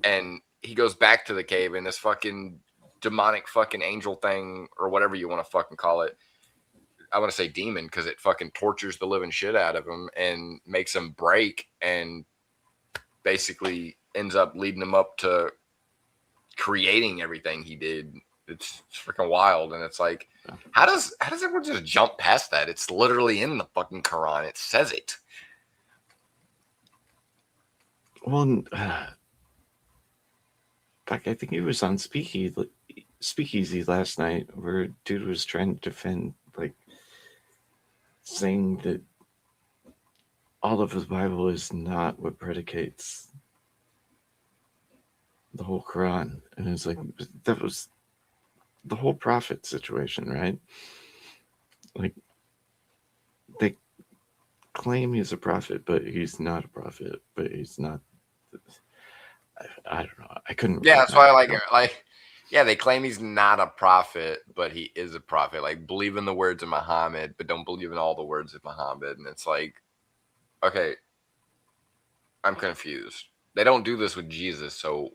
And he goes back to the cave, and this fucking demonic fucking angel thing, or whatever you want to fucking call it, I want to say demon because it fucking tortures the living shit out of him and makes him break, and basically ends up leading him up to creating everything he did. It's freaking wild. And it's like, how does everyone just jump past that? It's literally in the fucking Quran. It says it. Well, fuck, I think he was on Speakeasy last night, where a dude was trying to defend, like, saying that all of the Bible is not what predicates the whole Quran. And it's like, that was the whole prophet situation, right? Like, they claim he's a prophet, but he's not a prophet, but he's not. I don't know. I couldn't. Yeah, that's why I like. Yeah, they claim he's not a prophet, but he is a prophet. Like, believe in the words of Muhammad, but don't believe in all the words of Muhammad. And it's like, okay, I'm confused. They don't do this with Jesus, so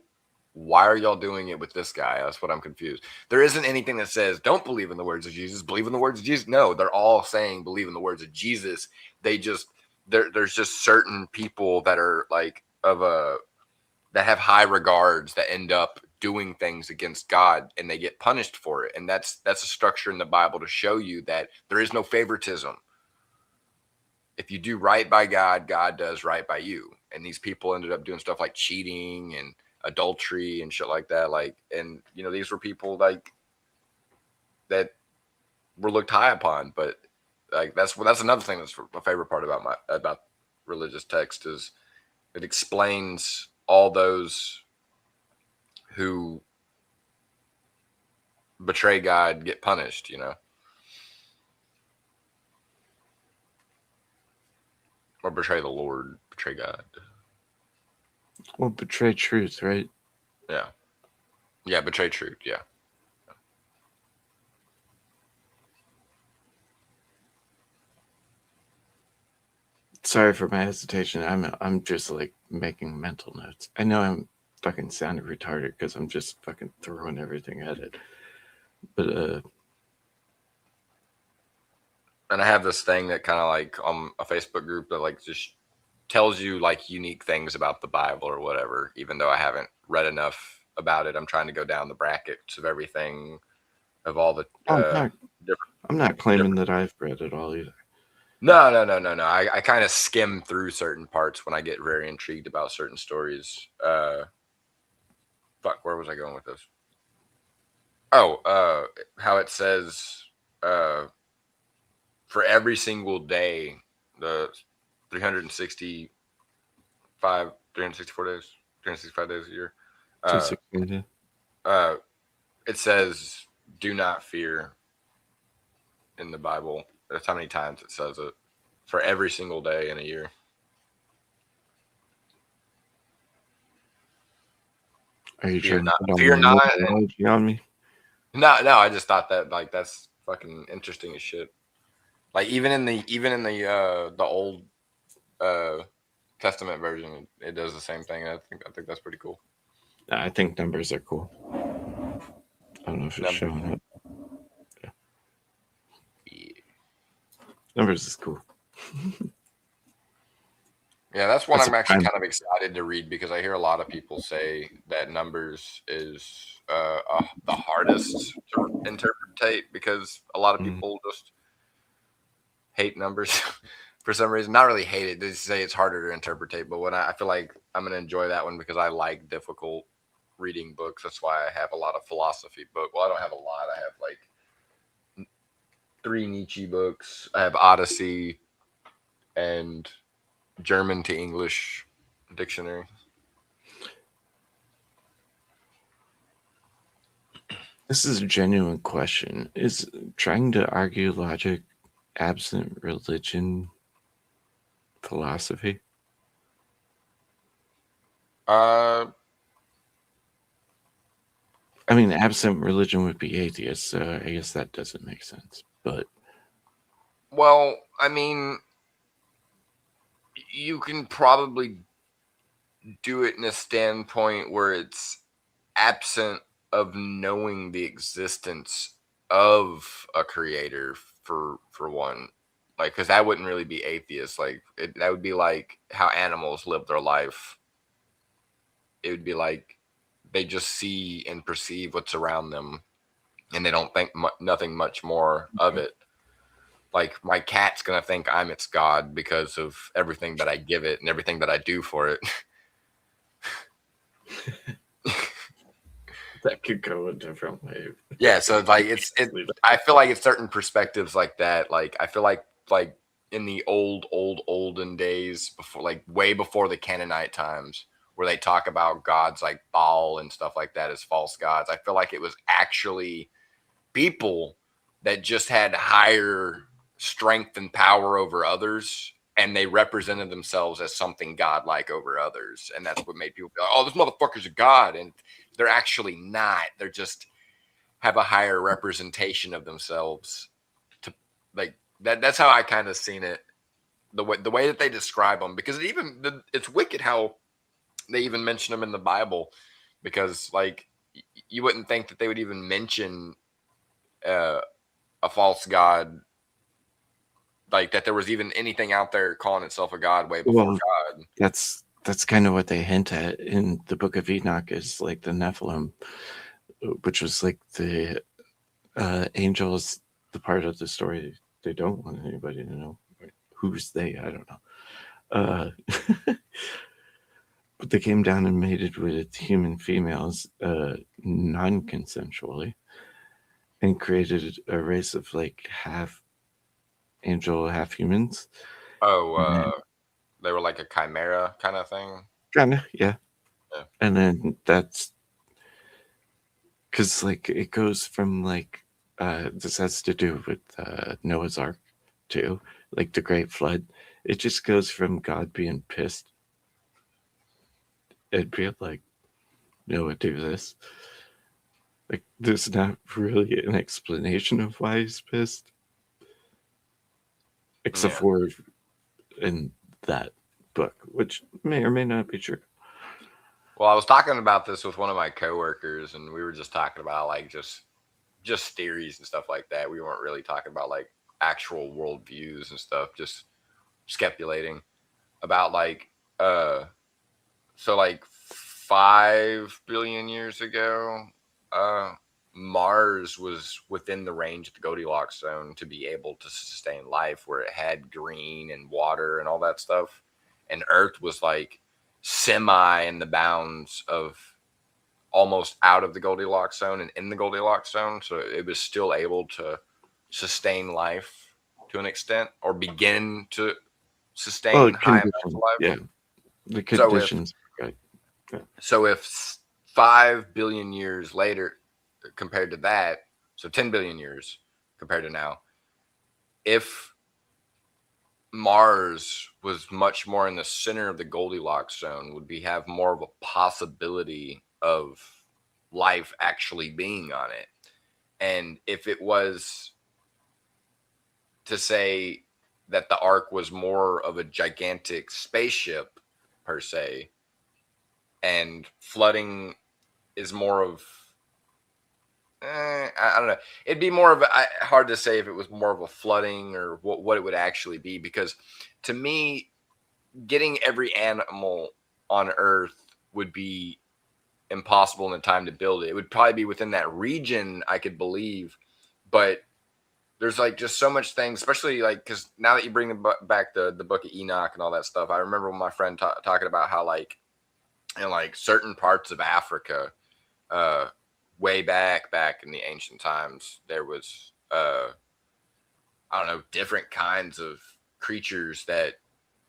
why are y'all doing it with this guy? That's what I'm confused. There isn't anything that says don't believe in the words of Jesus, believe in the words of Jesus. No, they're all saying believe in the words of Jesus. They just there's just certain people that are like that have high regards that end up doing things against God, and they get punished for it. And that's a structure in the Bible to show you that there is no favoritism. If you do right by God, God does right by you. And these people ended up doing stuff like cheating and adultery and shit like that. Like, and these were people like that were looked high upon. But like that's another thing that's my favorite part about religious text is it explains all those who betray God get punished. Or betray the Lord, betray God. Well, betray truth, right? Yeah. Yeah, betray truth. Yeah. Sorry for my hesitation. I'm just like making mental notes. I know I'm fucking sounding retarded because I'm just fucking throwing everything at it. But And I have this thing that kind of like on a Facebook group that like just tells you like unique things about the Bible or whatever, even though I haven't read enough about it. I'm trying to go down the brackets of everything, of all the I'm not claiming that I've read it all either. No. I kind of skim through certain parts when I get very intrigued about certain stories. Fuck, where was I going with this? Oh, how it says for every single day, the 364 days, 365 days a year. It says, "Do not fear." In the Bible, that's how many times it says it for every single day in a year. Are you Fear trying not, to put fear all not, my mythology on me? No. I just thought that like that's fucking interesting as shit. Like even in the old Testament version, it does the same thing. I think that's pretty cool. I think numbers are cool. I don't know if it's showing up. Yeah. Numbers is cool. Yeah, that's one I'm actually kind of excited to read because I hear a lot of people say that Numbers is the hardest to interpret because a lot of people just hate Numbers for some reason. Not really hate it; they say it's harder to interpret. But when I feel like I'm gonna enjoy that one because I like difficult reading books. That's why I have a lot of philosophy books. Well, I don't have a lot. I have like 3 Nietzsche books. I have Odyssey and German to English dictionary. This is a genuine question. Is trying to argue logic absent religion philosophy? I mean, absent religion would be atheist, so I guess that doesn't make sense. But well, I mean, you can probably do it in a standpoint where it's absent of knowing the existence of a creator for one, like because that wouldn't really be atheist. Like that would be like how animals live their life. It would be like they just see and perceive what's around them, and they don't think nothing much more of it. Like my cat's gonna think I'm its god because of everything that I give it and everything that I do for it. that could go a different way. Yeah, so like I feel like it's certain perspectives like that. Like I feel like in the olden days before, like way before the Canaanite times, where they talk about gods like Baal and stuff like that as false gods. I feel like it was actually people that just had higher strength and power over others, and they represented themselves as something godlike over others, and that's what made people be like, "Oh, this motherfucker's a god," and they're actually not. They're just have a higher representation of themselves. To like that. That's how I kind of seen it. The way that they describe them, because it's wicked how they even mention them in the Bible, because like you wouldn't think that they would even mention a false god, like that there was even anything out there calling itself a god way before God. That's kind of what they hint at in the Book of Enoch, is like the Nephilim, which was like the angels, the part of the story they don't want anybody to know. Who's they? I don't know. But they came down and mated with human females non-consensually, and created a race of like half angel, half humans. Oh, they were like a chimera kind of thing. Kinda, yeah. And then that's because like it goes from like this has to do with Noah's Ark too, like the Great Flood, it just goes from God being pissed and being like, "No, do this." Like, there's not really an explanation of why he's pissed, except Yeah. for in that book, which may or may not be true. Well, I was talking about this with one of my coworkers, and we were just talking about like just theories and stuff like that. We weren't really talking about like actual worldviews and stuff, just speculating about like so like 5 billion years ago, Mars was within the range of the Goldilocks zone to be able to sustain life, where it had green and water and all that stuff, and Earth was like semi in the bounds of almost out of the Goldilocks zone and in the Goldilocks zone, so it was still able to sustain life to an extent, or begin to sustain high amounts of life. Yeah, the conditions. So if 5 billion years later compared to that, so 10 billion years compared to now, if Mars was much more in the center of the Goldilocks zone, would we have more of a possibility of life actually being on it? And if it was to say that the Ark was more of a gigantic spaceship per se, and flooding is more of I don't know. It'd be more of hard to say if it was more of a flooding or what it would actually be, because to me, getting every animal on Earth would be impossible in the time to build it. It would probably be within that region, I could believe, but there's like just so much things, especially like because now that you bring back the book of Enoch and all that stuff, I remember when my friend talking about how like in like certain parts of Africa, way back in the ancient times, there was I don't know, different kinds of creatures that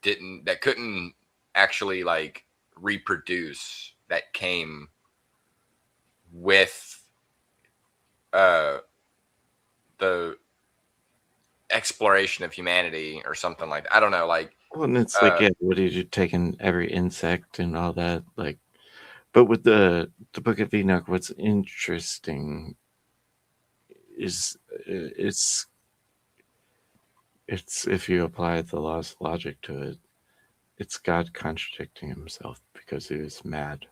couldn't actually like reproduce, that came with the exploration of humanity or something like that. I don't know, like Well, and it's like, yeah, what did you taking every insect and all that, like, but with the Book of Enoch, what's interesting is it's if you apply the laws of logic to it, it's God contradicting himself because he was mad.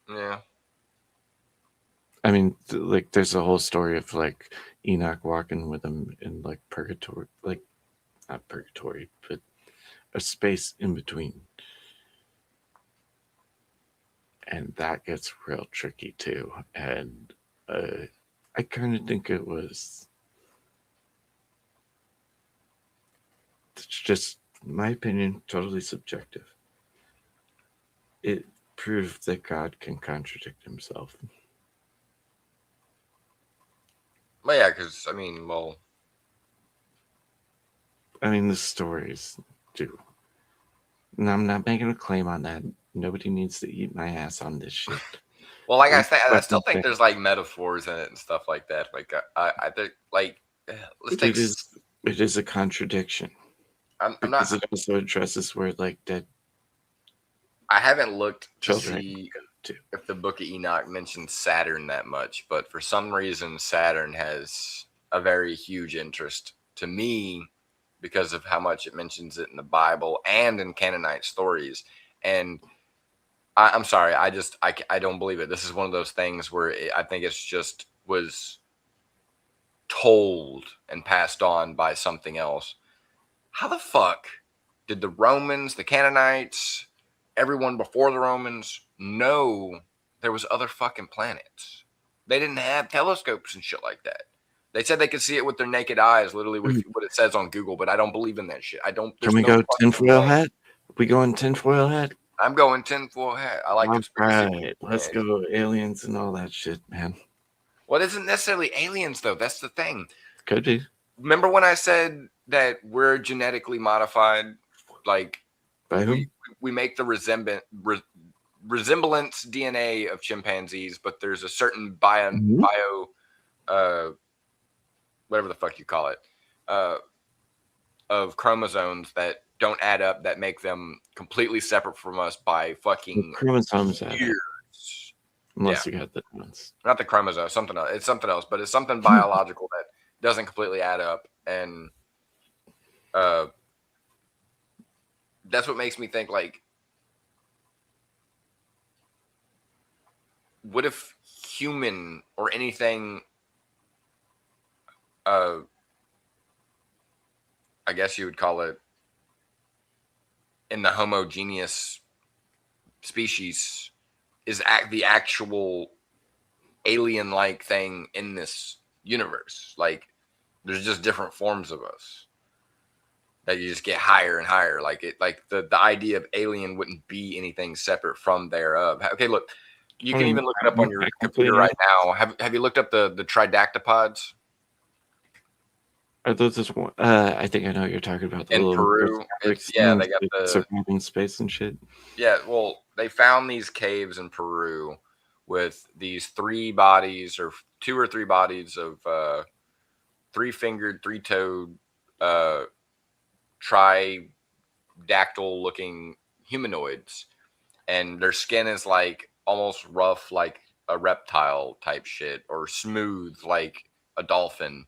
Yeah. I mean, like, there's a whole story of like Enoch walking with him in like purgatory, like not purgatory, but a space in between. And that gets real tricky too. And I kind of think it was, it's just my opinion, totally subjective. It proved that God can contradict himself. Well, yeah, because I mean, the stories do. And I'm not making a claim on that. Nobody needs to eat my ass on this shit. Well, like I still think there's like metaphors in it and stuff like that. Like I think like let's take it is a contradiction. I'm because not. It also addresses where like dead. I haven't looked to children see if the Book of Enoch mentions Saturn that much, but for some reason Saturn has a very huge interest to me because of how much it mentions it in the Bible and in Canaanite stories. And I'm sorry, I don't believe it. This is one of those things where I think it's just was told and passed on by something else. How the fuck did the Romans, the Canaanites, everyone before the Romans know there was other fucking planets? They didn't have telescopes and shit like that. They said they could see it with their naked eyes, literally with what it says on Google, but I don't believe in that shit. I don't. Can we go tinfoil hat? We going tinfoil hat? I'm going tinfoil hat. I like conspiracy. Right, let's go aliens and all that shit, man. Well, it isn't necessarily aliens, though. That's the thing. Could be. Remember when I said that we're genetically modified? Like, by whom? We make the resemblance DNA of chimpanzees, but there's a certain bio whatever the fuck you call it, of chromosomes that don't add up, that make them completely separate from us by fucking chromosomes add up, years. unless you got the ones. Not the chromosome, something else. It's something else, but it's something biological that doesn't completely add up, and that's what makes me think, like, what if human or anything, I guess you would call it, in the homogeneous species, is the actual alien-like thing in this universe? Like, there's just different forms of us that you just get higher and higher. Like the idea of alien wouldn't be anything separate from thereof. Okay, look, you can even look it up on your computer right now. Have you looked up the tridactypods? Are those just one? I think I know what you're talking about. The In little Peru, they got surviving space and shit. Yeah, well, they found these caves in Peru with these 3 bodies, or 2 or 3 bodies of 3-fingered, 3-toed, tridactyl-looking humanoids, and their skin is like almost rough, like a reptile type shit, or smooth like a dolphin,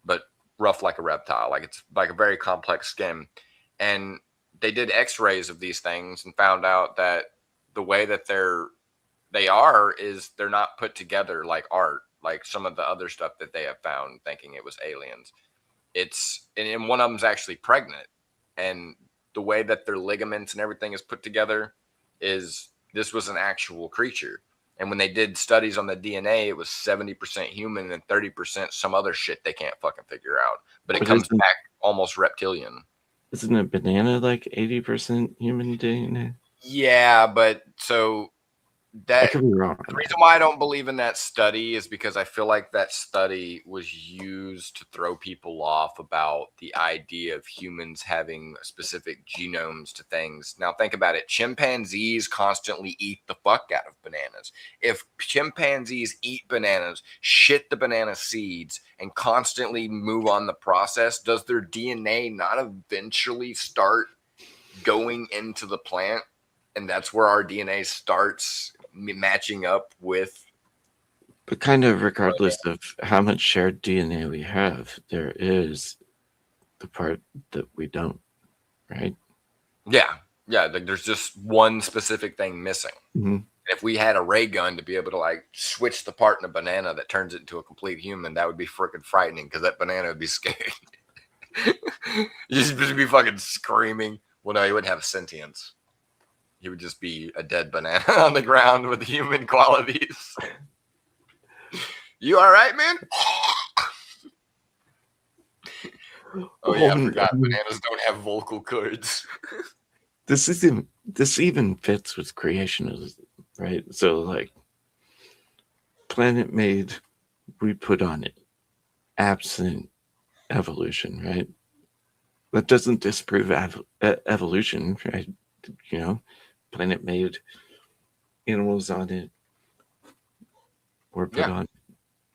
but rough like a reptile. Like, it's like a very complex skin. And they did x-rays of these things and found out that the way that they are is they're not put together like art, like some of the other stuff that they have found thinking it was aliens. And one of them's actually pregnant, and the way that their ligaments and everything is put together is this was an actual creature. And when they did studies on the DNA, it was 70% human and 30% some other shit they can't fucking figure out. But it comes back almost reptilian. Isn't a banana like 80% human DNA? Yeah, but so I could be wrong. The reason why I don't believe in that study is because I feel like that study was used to throw people off about the idea of humans having specific genomes to things. Now, think about it. Chimpanzees constantly eat the fuck out of bananas. If chimpanzees eat bananas, shit the banana seeds, and constantly move on the process, does their DNA not eventually start going into the plant? And that's where our DNA starts matching up with. But kind of regardless of how much shared DNA we have, there is the part that we don't, right? Yeah. Like, there's just one specific thing missing. Mm-hmm. If we had a ray gun to be able to like switch the part in a banana that turns it into a complete human, that would be freaking frightening, because that banana would be scared. You'd just be fucking screaming. Well, no, he wouldn't have sentience. He would just be a dead banana on the ground with human qualities. You all right, man? Oh yeah, I forgot. Bananas don't have vocal cords. This even fits with creationism, right? So, like, planet made, we put on it, absent evolution, right? That doesn't disprove evolution, right? You know, planet made, animals on it, were put on.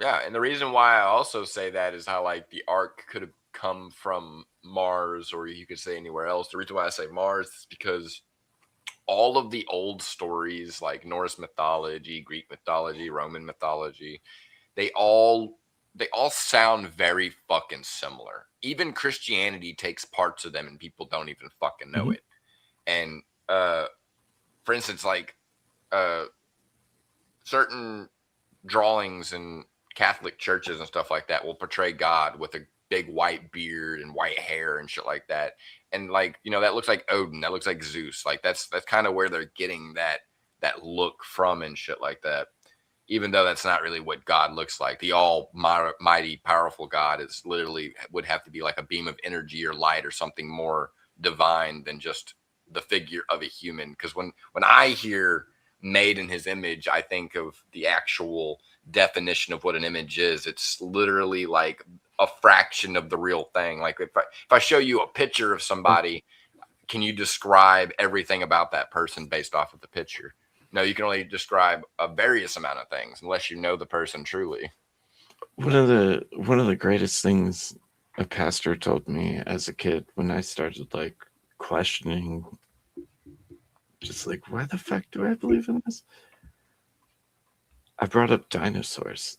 Yeah, and the reason why I also say that is how, like, the Ark could have come from Mars, or you could say anywhere else. The reason why I say Mars is because all of the old stories, like Norse mythology, Greek mythology, Roman mythology, they all sound very fucking similar. Even Christianity takes parts of them and people don't even fucking know it. And for instance, like certain drawings in Catholic churches and stuff like that will portray God with a big white beard and white hair and shit like that. And, like, you know, that looks like Odin, that looks like Zeus. Like, that's kind of where they're getting that look from and shit like that. Even though that's not really what God looks like. The almighty, powerful God is literally would have to be like a beam of energy or light or something more divine than just the figure of a human. Because when I hear made in his image, I think of the actual definition of what an image is. It's literally like a fraction of the real thing. Like, if I show you a picture of somebody, can you describe everything about that person based off of the picture? No, you can only describe a various amount of things unless you know the person truly. one of the greatest things a pastor told me as a kid when I started like questioning, just like, why the fuck do I believe in this? I brought up dinosaurs,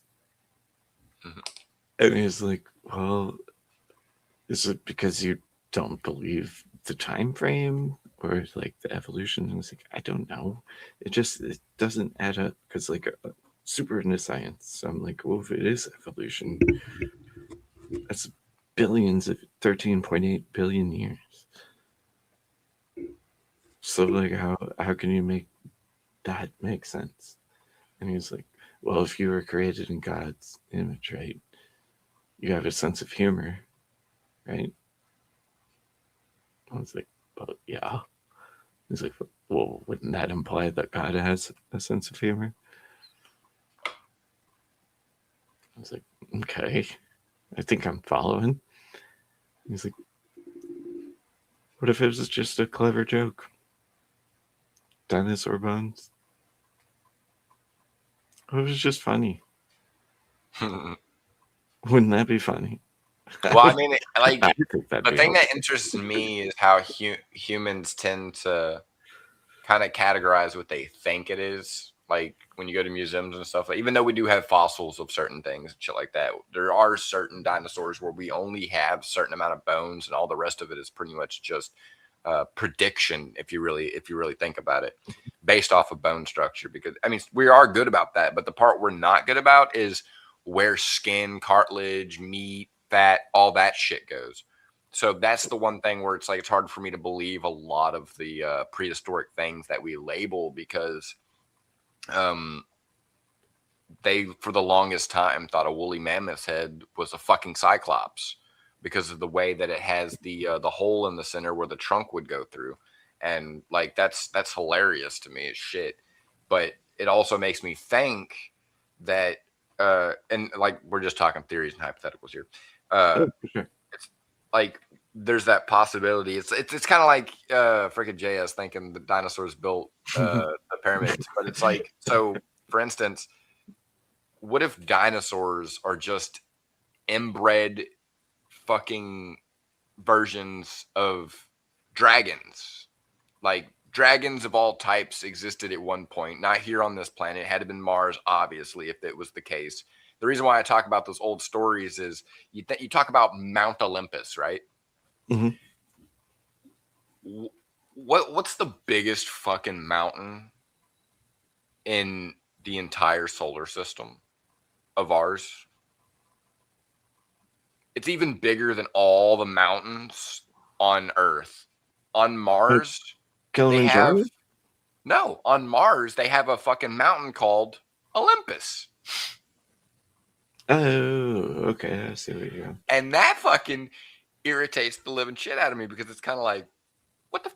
and he's like, well, is it because you don't believe the time frame or like the evolution? And I was like, I don't know. It doesn't add up because like super into science. So I'm like, well, if it is evolution, that's billions of 13.8 billion years. So like, how can you make that make sense? And he's like, well, if you were created in God's image, right, you have a sense of humor, right? I was like, well, yeah. He's like, well, wouldn't that imply that God has a sense of humor? I was like, okay, I think I'm following. He's like, what if it was just a clever joke? Dinosaur bones? It was just funny. Wouldn't that be funny? Well, I mean, like, I think that'd the be thing that hilarious. interests me is how humans tend to kind of categorize what they think it is. Like when you go to museums and stuff, like, even though we do have fossils of certain things and shit like that, there are certain dinosaurs where we only have certain amount of bones, and all the rest of it is pretty much just prediction. If you really think about it, based off of bone structure, because I mean we are good about that, but the part we're not good about is where skin, cartilage, meat, fat, all that shit goes. So that's the one thing where it's like it's hard for me to believe a lot of the prehistoric things that we label, because they for the longest time thought a woolly mammoth's head was a fucking cyclops because of the way that it has the hole in the center where the trunk would go through, and like that's hilarious to me as shit. But it also makes me think that and like we're just talking theories and hypotheticals here. Oh, for sure. It's like there's that possibility. It's kind of like freaking JS thinking the dinosaurs built the pyramids, but it's like, so for instance, what if dinosaurs are just inbred fucking versions of dragons? Like dragons of all types existed at one point, not here on this planet. It had to have been Mars, obviously, if it was the case. The reason why I talk about those old stories is you talk about Mount Olympus, right? Mm-hmm. What's the biggest fucking mountain in the entire solar system of ours? It's even bigger than all the mountains on Earth. On Mars, Kilimanjaro? on Mars, they have a fucking mountain called Olympus. Oh, okay. I see what you're doing. And that fucking irritates the living shit out of me, because it's kind of like, what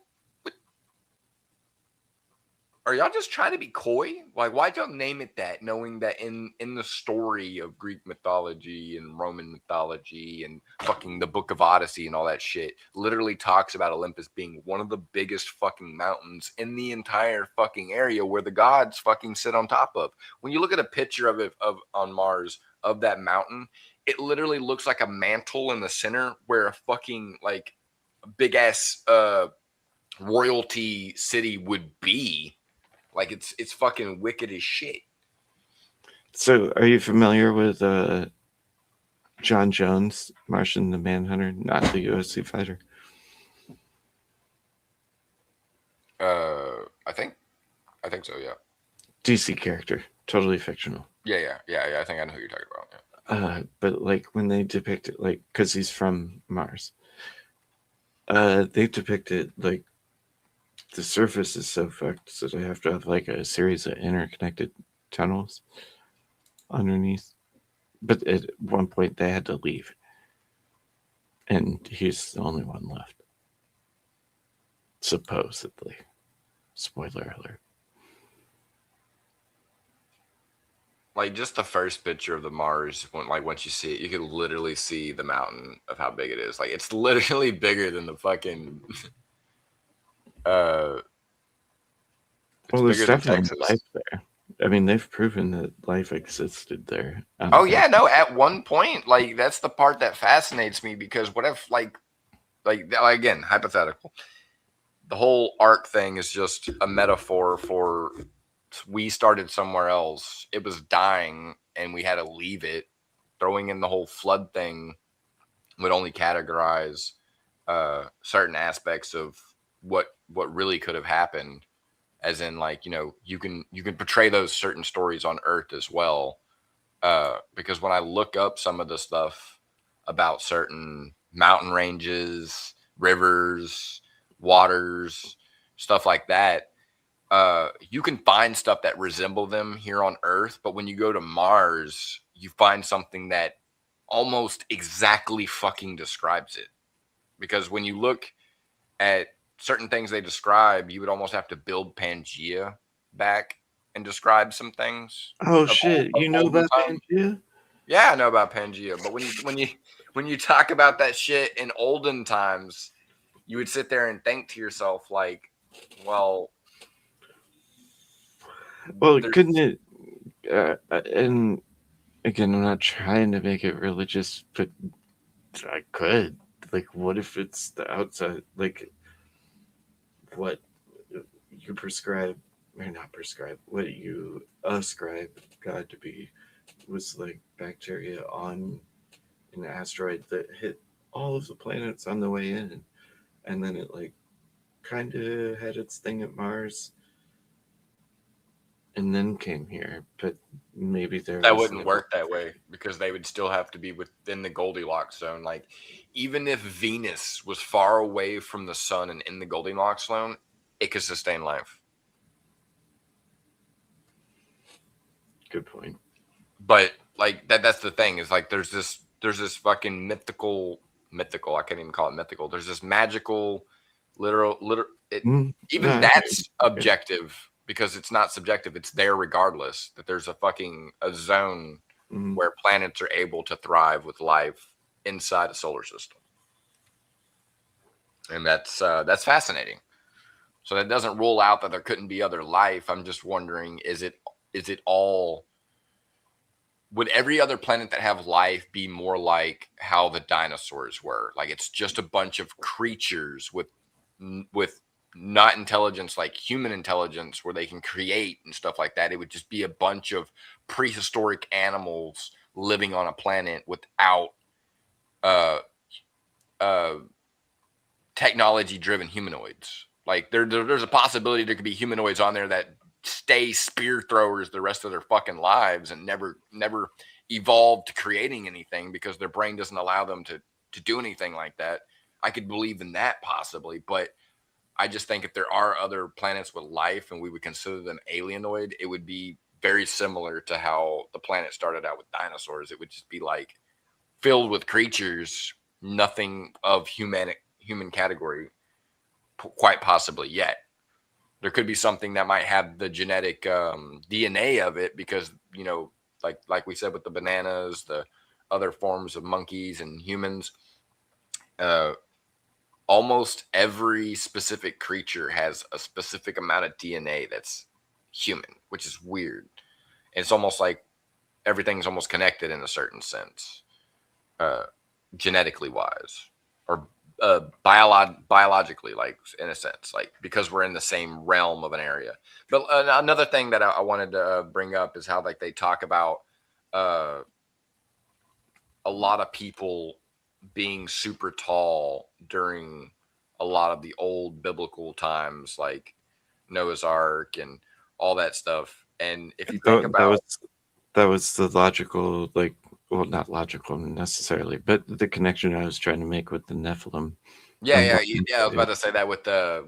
are y'all just trying to be coy? Like, why'd y'all name it that, knowing that in the story of Greek mythology and Roman mythology and fucking the Book of Odyssey and all that shit literally talks about Olympus being one of the biggest fucking mountains in the entire fucking area where the gods fucking sit on top of. When you look at a picture of it on Mars of that mountain, it literally looks like a mantle in the center where a fucking like big ass royalty city would be. Like it's fucking wicked as shit. So, are you familiar with John Jones, Martian the Manhunter, not the UFC fighter? I think so. Yeah. DC character, totally fictional. Yeah. I think I know who you're talking about. Yeah. But like when they depict it, like because he's from Mars, they depict it like the surface is so fucked, so they have to have like a series of interconnected tunnels underneath. But at one point they had to leave, and he's the only one left, supposedly. Spoiler alert. Like just the first picture of the Mars, once you see it, you can literally see the mountain of how big it is. Like it's literally bigger than the fucking. Well, there's definitely life there. I mean, they've proven that life existed there. Oh yeah, no. At one point, like that's the part that fascinates me because what if like again hypothetical, the whole arc thing is just a metaphor for we started somewhere else. It was dying, and we had to leave it. Throwing in the whole flood thing would only categorize certain aspects of what really could have happened, as in like you can portray those certain stories on Earth as well. Because when I look up some of the stuff about certain mountain ranges, rivers, waters, stuff like that, you can find stuff that resemble them here on Earth, but when you go to Mars, you find something that almost exactly fucking describes it. Because when you look at certain things they describe, you would almost have to build Pangea back and describe some things. Oh of shit! You know olden about times. Pangea? Yeah, I know about Pangea, but when you talk about that shit in olden times, you would sit there and think to yourself like, well, Well, there's couldn't it? And again, I'm not trying to make it religious, but I could. Like, what if it's the outside? Like, what you prescribe or not prescribe? What you ascribe God to be was like bacteria on an asteroid that hit all of the planets on the way in, and then it like kind of had its thing at Mars, and then came here. But maybe there that was wouldn't no. work that way because they would still have to be within the Goldilocks zone. Like, even if Venus was far away from the sun and in the Goldilocks zone, it could sustain life. Good point. But like that's the thing is like there's this fucking mythical I can't even call it mythical. There's this magical literal even No, that's objective because it's not subjective. It's there regardless that there's a zone where planets are able to thrive with life inside a solar system. And that's fascinating. So that doesn't rule out that there couldn't be other life. I'm just wondering, is it all, would every other planet that have life be more like how the dinosaurs were? Like it's just a bunch of creatures with not intelligence like human intelligence where they can create and stuff like that. It would just be a bunch of prehistoric animals living on a planet without technology driven humanoids. Like there's a possibility there could be humanoids on there that stay spear throwers the rest of their fucking lives and never evolve to creating anything because their brain doesn't allow them to do anything like that. I could believe in that possibly, but I just think if there are other planets with life and we would consider them alienoid, it would be very similar to how the planet started out with dinosaurs. It would just be like filled with creatures, nothing of human category, quite possibly yet. There could be something that might have the genetic DNA of it because, like we said with the bananas, the other forms of monkeys and humans, almost every specific creature has a specific amount of DNA that's human, which is weird. And it's almost like everything's almost connected in a certain sense, genetically wise, or biologically, like in a sense, like because we're in the same realm of an area. But another thing that I wanted to bring up is how like they talk about a lot of people being super tall during a lot of the old biblical times, like Noah's Ark and all that stuff. And if you think about that was the logical, like, well, not logical necessarily, but the connection I was trying to make with the Nephilim. Yeah. I was about to say that with the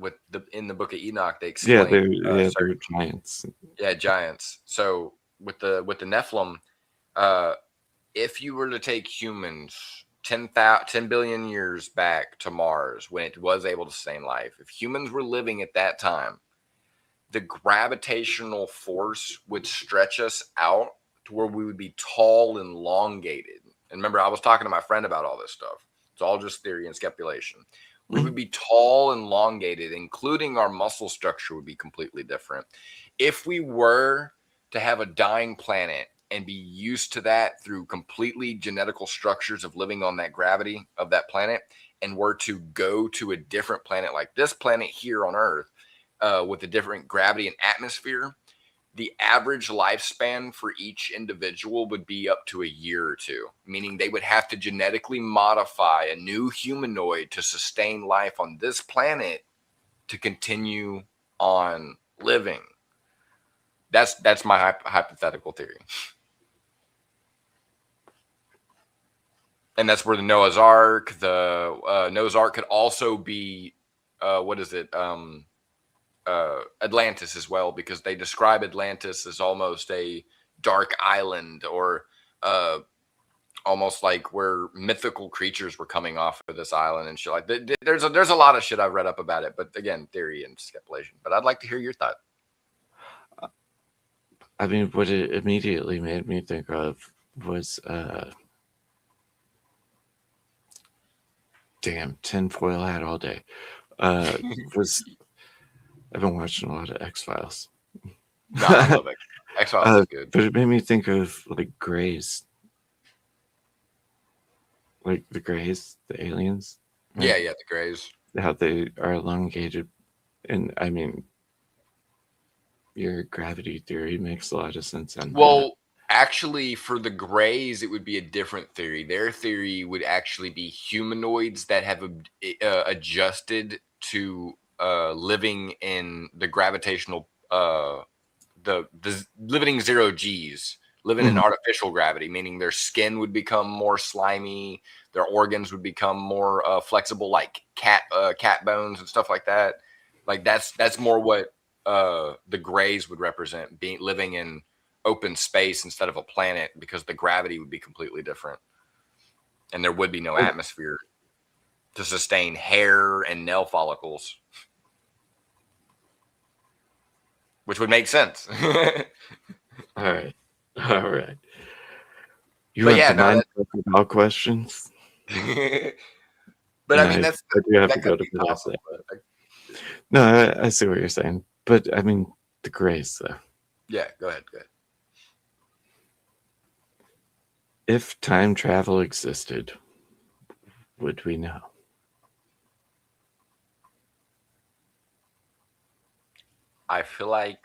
in the Book of Enoch, they explain. Yeah, they were giants. Yeah, giants. So with the Nephilim, if you were to take humans 10 billion years back to Mars when it was able to sustain life, if humans were living at that time, the gravitational force would stretch us out to where we would be tall and elongated. And remember, I was talking to my friend about all this stuff. It's all just theory and speculation. We would be tall and elongated, including our muscle structure would be completely different. If we were to have a dying planet and be used to that through completely genetical structures of living on that gravity of that planet, and were to go to a different planet like this planet here on Earth with a different gravity and atmosphere, the average lifespan for each individual would be up to a year or two, meaning they would have to genetically modify a new humanoid to sustain life on this planet to continue on living. That's my hypothetical theory. And that's where the Noah's Ark, Noah's Ark could also be, Atlantis as well, because they describe Atlantis as almost a dark island, or almost like where mythical creatures were coming off of this island and shit. Like there's a lot of shit I've read up about it, but again, theory and speculation. But I'd like to hear your thought. I mean, what it immediately made me think of was damn, tinfoil hat all day. Was I've been watching a lot of X-Files. No, I love it. X-Files is good. But it made me think of like Greys. Like the Greys, the aliens. Right? Yeah, the Greys. How they are elongated. And I mean, your gravity theory makes a lot of sense. Well, actually, for the Greys, it would be a different theory. Their theory would actually be humanoids that have adjusted to living in the gravitational, the living 0 G's, living in artificial gravity, meaning their skin would become more slimy, their organs would become more flexible, like cat bones and stuff like that. Like that's more what the Greys would represent, being living in open space instead of a planet, because the gravity would be completely different, and there would be no atmosphere to sustain hair and nail follicles, which would make sense. All right. You have all questions. But I mean, I do have to go to bed. No, I see what you're saying, but I mean the Greys, though. Yeah, go ahead. If time travel existed, would we know? I feel like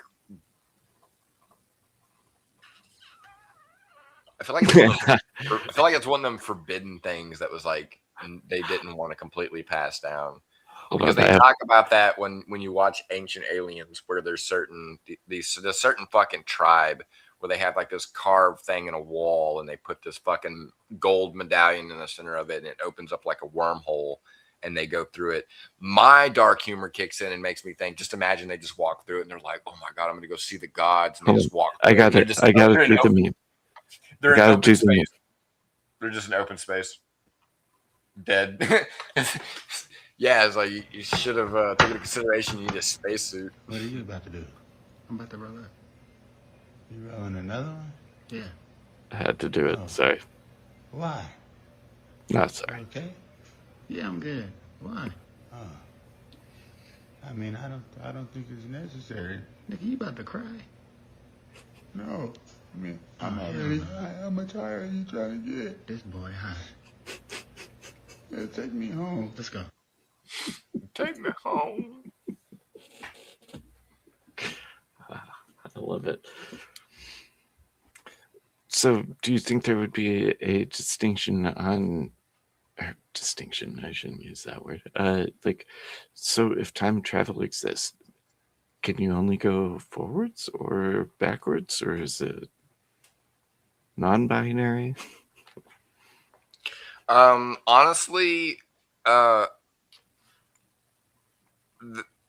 it's one of them forbidden things that was like they didn't want to completely pass down. Because they talk about that when you watch Ancient Aliens, where there's certain fucking tribe where they have like this carved thing in a wall, and they put this fucking gold medallion in the center of it, and it opens up like a wormhole, and they go through it. My dark humor kicks in and makes me think, just imagine they just walk through it and they're like, oh my God, I'm gonna go see the gods, and they just walk through I gotta do the meme. They're in open space. They're just in open space. Dead. Yeah, it's like you should have taken into consideration you need a spacesuit. What are you about to do? I'm about to roll up. You rolling another one? Yeah. I had to do it. Sorry. Why? Not sorry. Okay. Yeah, I'm good. Why? I mean, I don't think it's necessary. Nigga, you about to cry? No. I mean, I'm already high. How much higher are you trying to get? This boy high. Yeah, take me home. Let's go. Take me home. I love it. So, do you think there would be a distinction on distinction? I shouldn't use that word. So if time travel exists, can you only go forwards or backwards, or is it non-binary? Honestly, I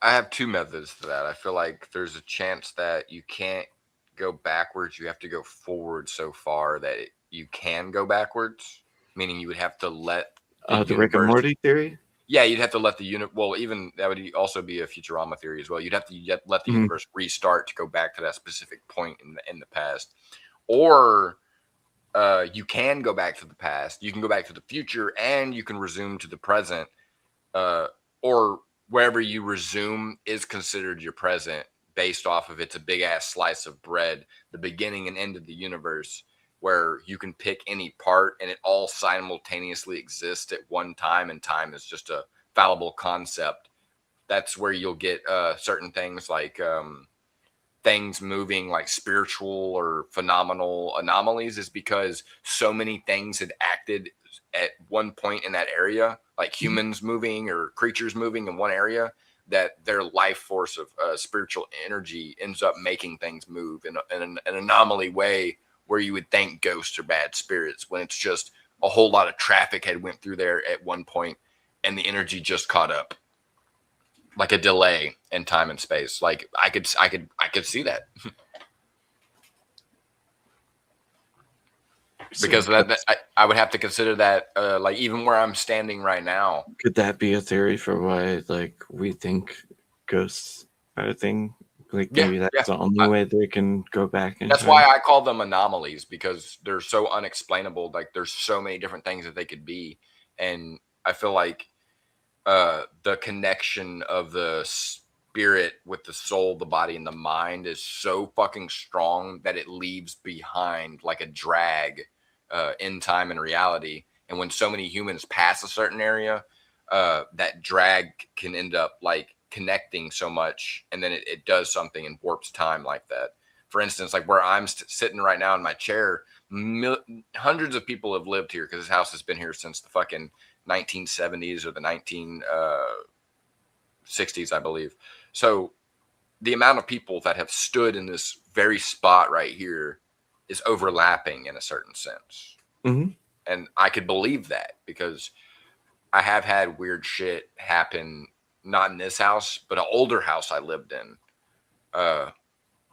have two methods to that. I feel like there's a chance that you can't go backwards. You have to go forward so far that you can go backwards, meaning you would have to let the Rick and Morty theory? Yeah, you'd have to let the unit. Well, even that would also be a Futurama theory as well. You'd have to let the universe restart to go back to that specific point in the past, or you can go back to the past. You can go back to the future, and you can resume to the present, or wherever you resume is considered your present based off of it's a big ass slice of bread, the beginning and end of the universe, where you can pick any part and it all simultaneously exists at one time, and time is just a fallible concept. That's where you'll get certain things like things moving, like spiritual or phenomenal anomalies, is because so many things had acted at one point in that area, like humans moving or creatures moving in one area, that their life force of spiritual energy ends up making things move in an anomaly way where you would think ghosts are bad spirits, when it's just a whole lot of traffic had went through there at one point and the energy just caught up, like a delay in time and space. Like I could see that. Because I would have to consider that like even where I'm standing right now. Could that be a theory for why like we think ghosts are a thing? Like maybe that's the only way they can go back in That's time? why I call them anomalies, because they're so unexplainable. Like there's so many different things that they could be, and I feel like the connection of the spirit with the soul, the body, and the mind is so fucking strong that it leaves behind like a drag in time and reality. And when so many humans pass a certain area, that drag can end up like connecting so much, and then it does something and warps time like that. For instance, like where I'm sitting right now in my chair, hundreds of people have lived here because this house has been here since the fucking 1970s or the 1960s, I believe. So the amount of people that have stood in this very spot right here is overlapping in a certain sense. Mm-hmm. And I could believe that because I have had weird shit happen, not in this house, but an older house I lived in.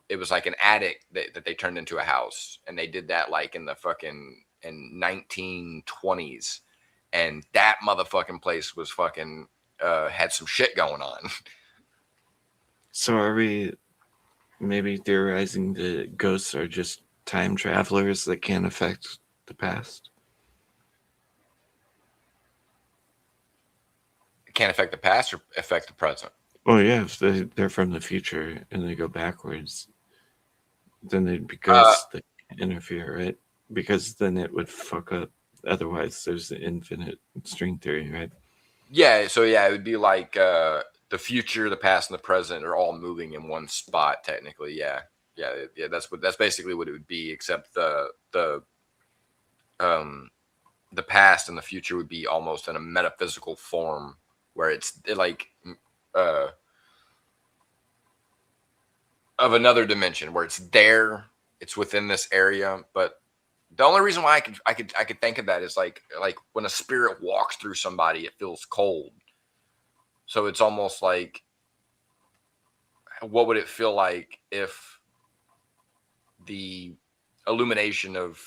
It was like an attic that they turned into a house, and they did that like in the fucking in 1920s. And that motherfucking place was fucking had some shit going on. So are we maybe theorizing that ghosts are just time travelers that can't affect the past? Can't affect the past or affect the present? Well, yeah, if they're from the future and they go backwards, then they'd be ghosts that interfere, right? Because then it would fuck up. Otherwise, there's the infinite string theory, right? Yeah, so yeah, it would be like the future, the past, and the present are all moving in one spot. Technically, yeah. That's basically what it would be. Except the past and the future would be almost in a metaphysical form, where it's like of another dimension, where it's there, it's within this area, but the only reason why I could think of that is like when a spirit walks through somebody, it feels cold. So it's almost like, what would it feel like if the illumination of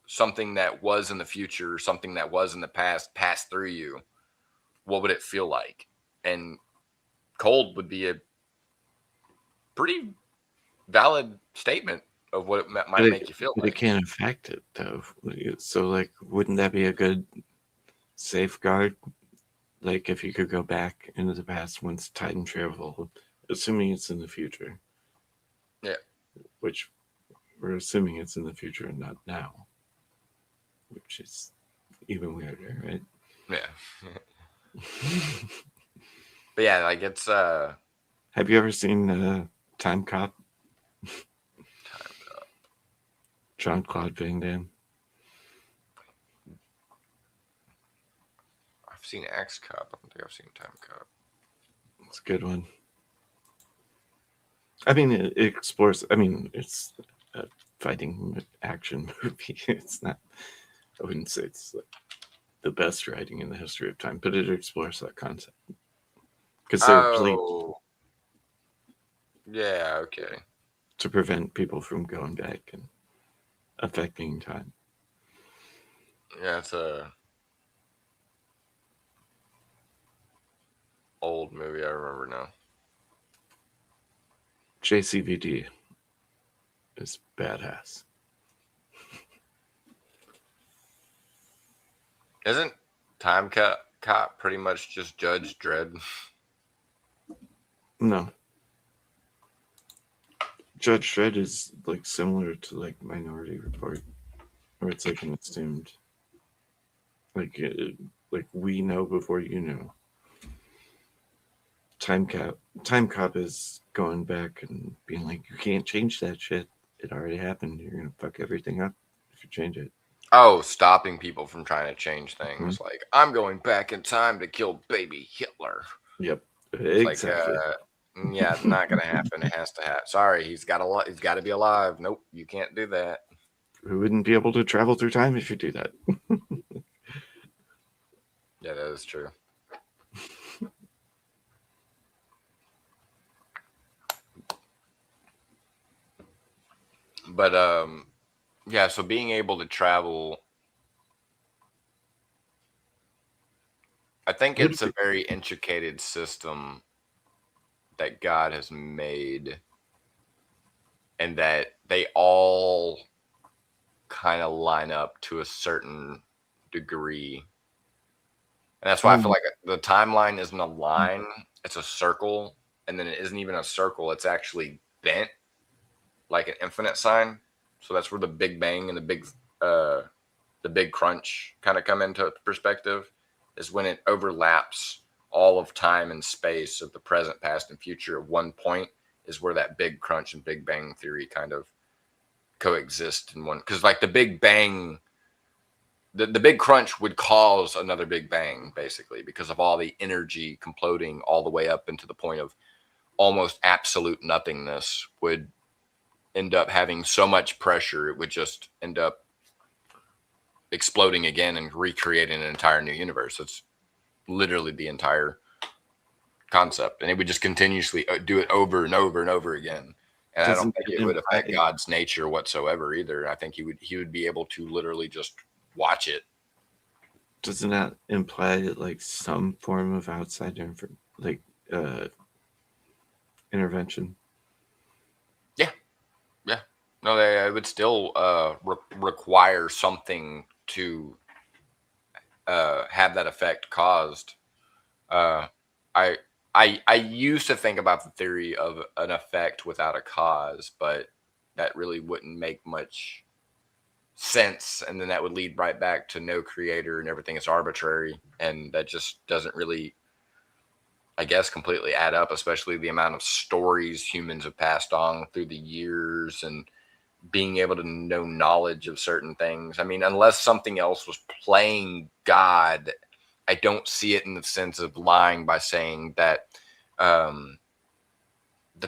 something that was in the future, or something that was in the past, passed through you? What would it feel like? And cold would be a pretty valid statement of what it might make you feel but like. it can't affect it, though. So, like, wouldn't that be a good safeguard? Like, if you could go back into the past once time travel, assuming it's in the future. Yeah. Which we're assuming it's in the future and not now. Which is even weirder, right? Yeah. But yeah, like it's Have you ever seen Time Cop? Jean-Claude Van Damme. I've seen X Cop. I don't think I've seen Time Cop. It's a good one. I mean, it explores. I mean, it's a fighting action movie. It's not. I wouldn't say it's like the best writing in the history of time, but it explores that concept. Because they're Oh. Yeah. Okay. To prevent people from going back and affecting time. Yeah, it's a old movie. I remember now. JCVD is badass. Isn't Time Cop pretty much just Judge Dredd? No. Judge Dredd is like similar to like Minority Report, where it's like an assumed, like we know before you know. Time Cop is going back and being like, you can't change that shit. It already happened. You're gonna fuck everything up if you change it. Oh, stopping people from trying to change things. Mhm. Like, I'm going back in time to kill baby Hitler. Yep, It's like, exactly. yeah, not gonna happen. It has to happen. Sorry, he's got to be alive. Nope, you can't do that. We wouldn't be able to travel through time if you do that. Yeah, that is true. But yeah, so being able to travel, I think it's a very intricate system that God has made, and that they all kind of line up to a certain degree. And that's why I feel like the timeline isn't a line, it's a circle, and then it isn't even a circle, it's actually bent like an infinite sign. So that's where the Big Bang and the big crunch kind of come into perspective, is when it overlaps all of time and space of the present, past, and future at one point, is where that big crunch and Big Bang theory kind of coexist in one. Because like the Big Bang, the big crunch would cause another Big Bang, basically, because of all the energy comploding all the way up into the point of almost absolute nothingness, would end up having so much pressure, it would just end up exploding again and recreating an entire new universe. It's literally the entire concept, and it would just continuously do it over and over and over again. And I don't think it would affect God's nature whatsoever either. I think he would be able to literally just watch it. Doesn't that imply like some form of outside intervention? Yeah. No, they would still require something to have that effect caused. I used to think about the theory of an effect without a cause, but that really wouldn't make much sense, and then that would lead right back to no creator and everything is arbitrary, and that just doesn't really, I guess, completely add up, especially the amount of stories humans have passed on through the years and being able to know knowledge of certain things. I mean, unless something else was playing God, I don't see it in the sense of lying by saying that that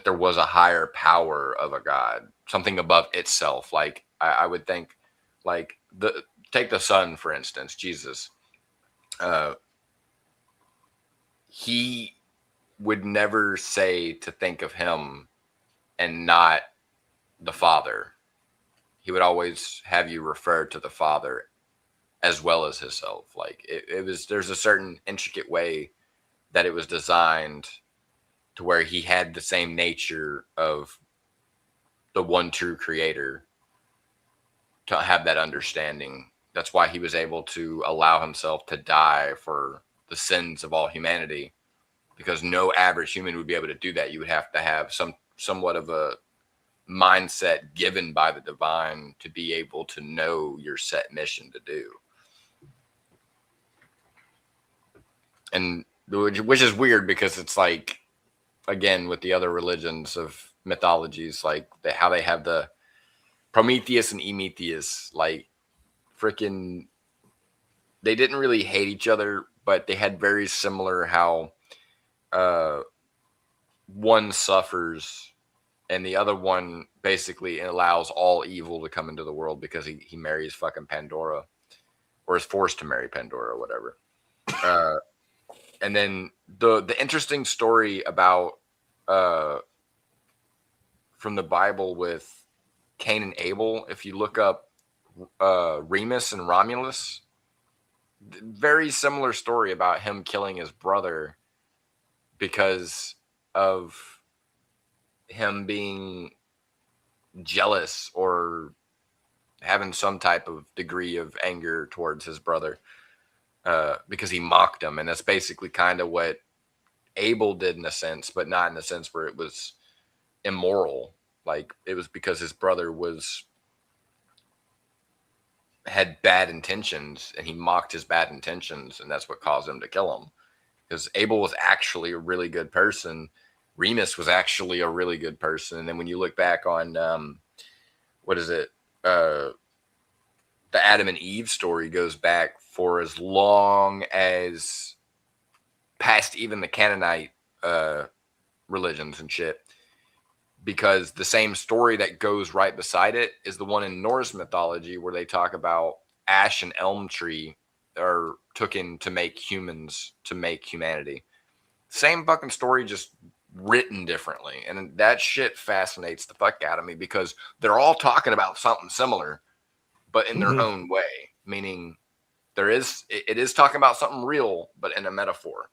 there was a higher power of a God, something above itself. Like I would think, like take the Son for instance, Jesus. He would never say to think of him and not the Father. He would always have you refer to the Father as well as himself. Like there's a certain intricate way that it was designed to where he had the same nature of the one true creator, to have that understanding. That's why he was able to allow himself to die for the sins of all humanity, because no average human would be able to do that. You would have to have somewhat of a mindset given by the divine to be able to know your set mission to do. And which is weird, because it's like, again, with the other religions of mythologies, like how they have the Prometheus and Emetheus, like freaking, they didn't really hate each other, but they had very similar how one suffers and the other one basically allows all evil to come into the world because he marries fucking Pandora, or is forced to marry Pandora or whatever. And then the interesting story about from the Bible with Cain and Abel, if you look up Remus and Romulus, very similar story about him killing his brother because of him being jealous or having some type of degree of anger towards his brother because he mocked him. And that's basically kind of what Abel did in a sense, but not in the sense where it was immoral. Like it was because his brother had bad intentions, and he mocked his bad intentions, and that's what caused him to kill him. Because Abel was actually a really good person. Remus was actually a really good person. And then when you look back on what is it? The Adam and Eve story goes back for as long as past even the Canaanite religions and shit. Because the same story that goes right beside it is the one in Norse mythology where they talk about ash and elm tree are taken to make humans, to make humanity. Same fucking story, just written differently. And that shit fascinates the fuck out of me because they're all talking about something similar, but in their own way. Meaning it is talking about something real, but in a metaphor.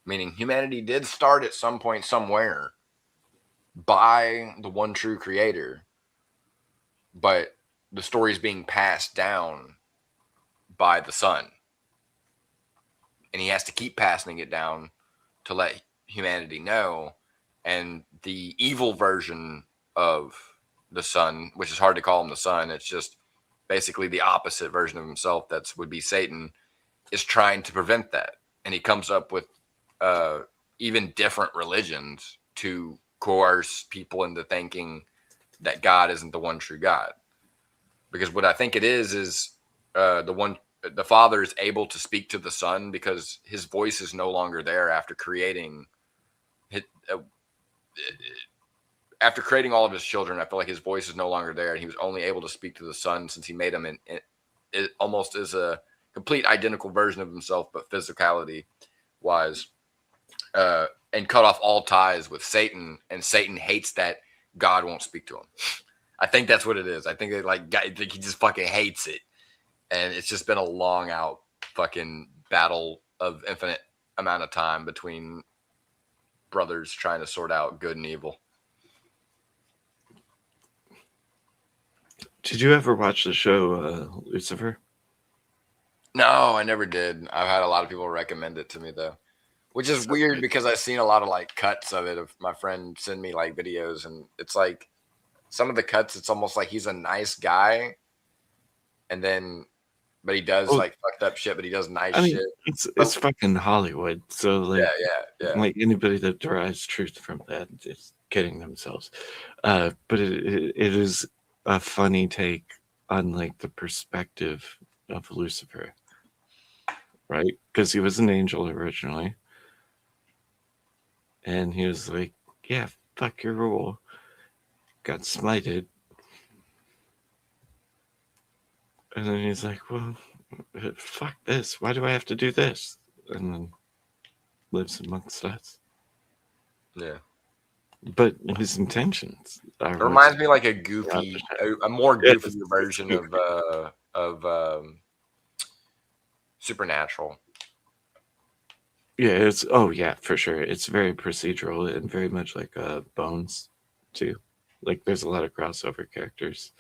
Meaning humanity did start at some point somewhere by the one true creator, but the story is being passed down by the son. And he has to keep passing it down to let humanity know. And the evil version of the son, which is hard to call him the son, it's just basically the opposite version of himself, would be Satan, is trying to prevent that. And he comes up with even different religions to coerce people into thinking that God isn't the one true God. Because what I think it is the Father is able to speak to the Son because his voice is no longer there after creating all of his children. I feel like his voice is no longer there, and he was only able to speak to the Son since he made him it almost is a complete identical version of himself, but physicality wise, and cut off all ties with Satan. And Satan hates that God won't speak to him. I think that's what it is. I think he just fucking hates it. And it's just been a long out fucking battle of infinite amount of time between brothers trying to sort out good and evil. Did you ever watch the show Lucifer? No, I never did. I've had a lot of people recommend it to me though, which is weird because I've seen a lot of like cuts of it. Of my friend send me like videos, and it's like some of the cuts. It's almost like he's a nice guy, but he does like fucked up shit. But he does nice shit. It's fucking Hollywood. So like, yeah. Like anybody that derives truth from that is kidding themselves. But it is a funny take on like the perspective of Lucifer, right? Because he was an angel originally, and he was like, "Yeah, fuck your rule." Got smited, and then he's like, "Well, fuck this. Why do I have to do this?" And then lives amongst us. Yeah. But his intentions it reminds me like a goofy, a more goofy version of Supernatural. Yeah, it's for sure. It's very procedural and very much like Bones too. Like there's a lot of crossover characters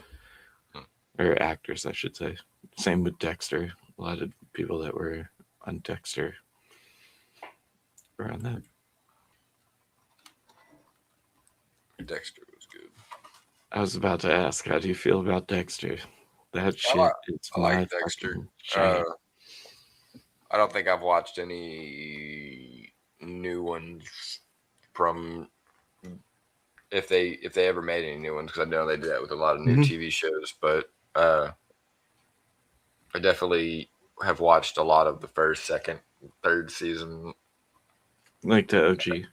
or actors, I should say. Same with Dexter. A lot of people that were on Dexter were on that. Dexter was good. I was about to ask, how do you feel about Dexter? That shit is I like Dexter. I don't think I've watched any new ones from if they ever made any new ones, because I know they do that with a lot of new TV shows. But I definitely have watched a lot of the first, second, third season, like the OG.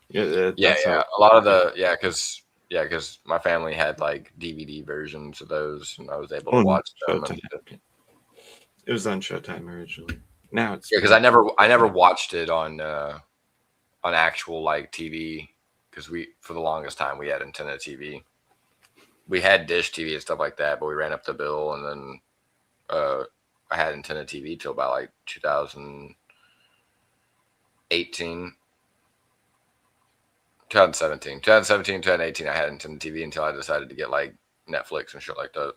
Yeah. A lot of the because my family had like DVD versions of those, and I was able to watch them. It was on Showtime originally. Now it's because I never watched it on actual like TV, because for the longest time we had antenna TV. We had dish TV and stuff like that, but we ran up the bill, and then I had antenna TV till about like 2018. 2017, 2018, I had antenna TV until I decided to get like Netflix and shit like that.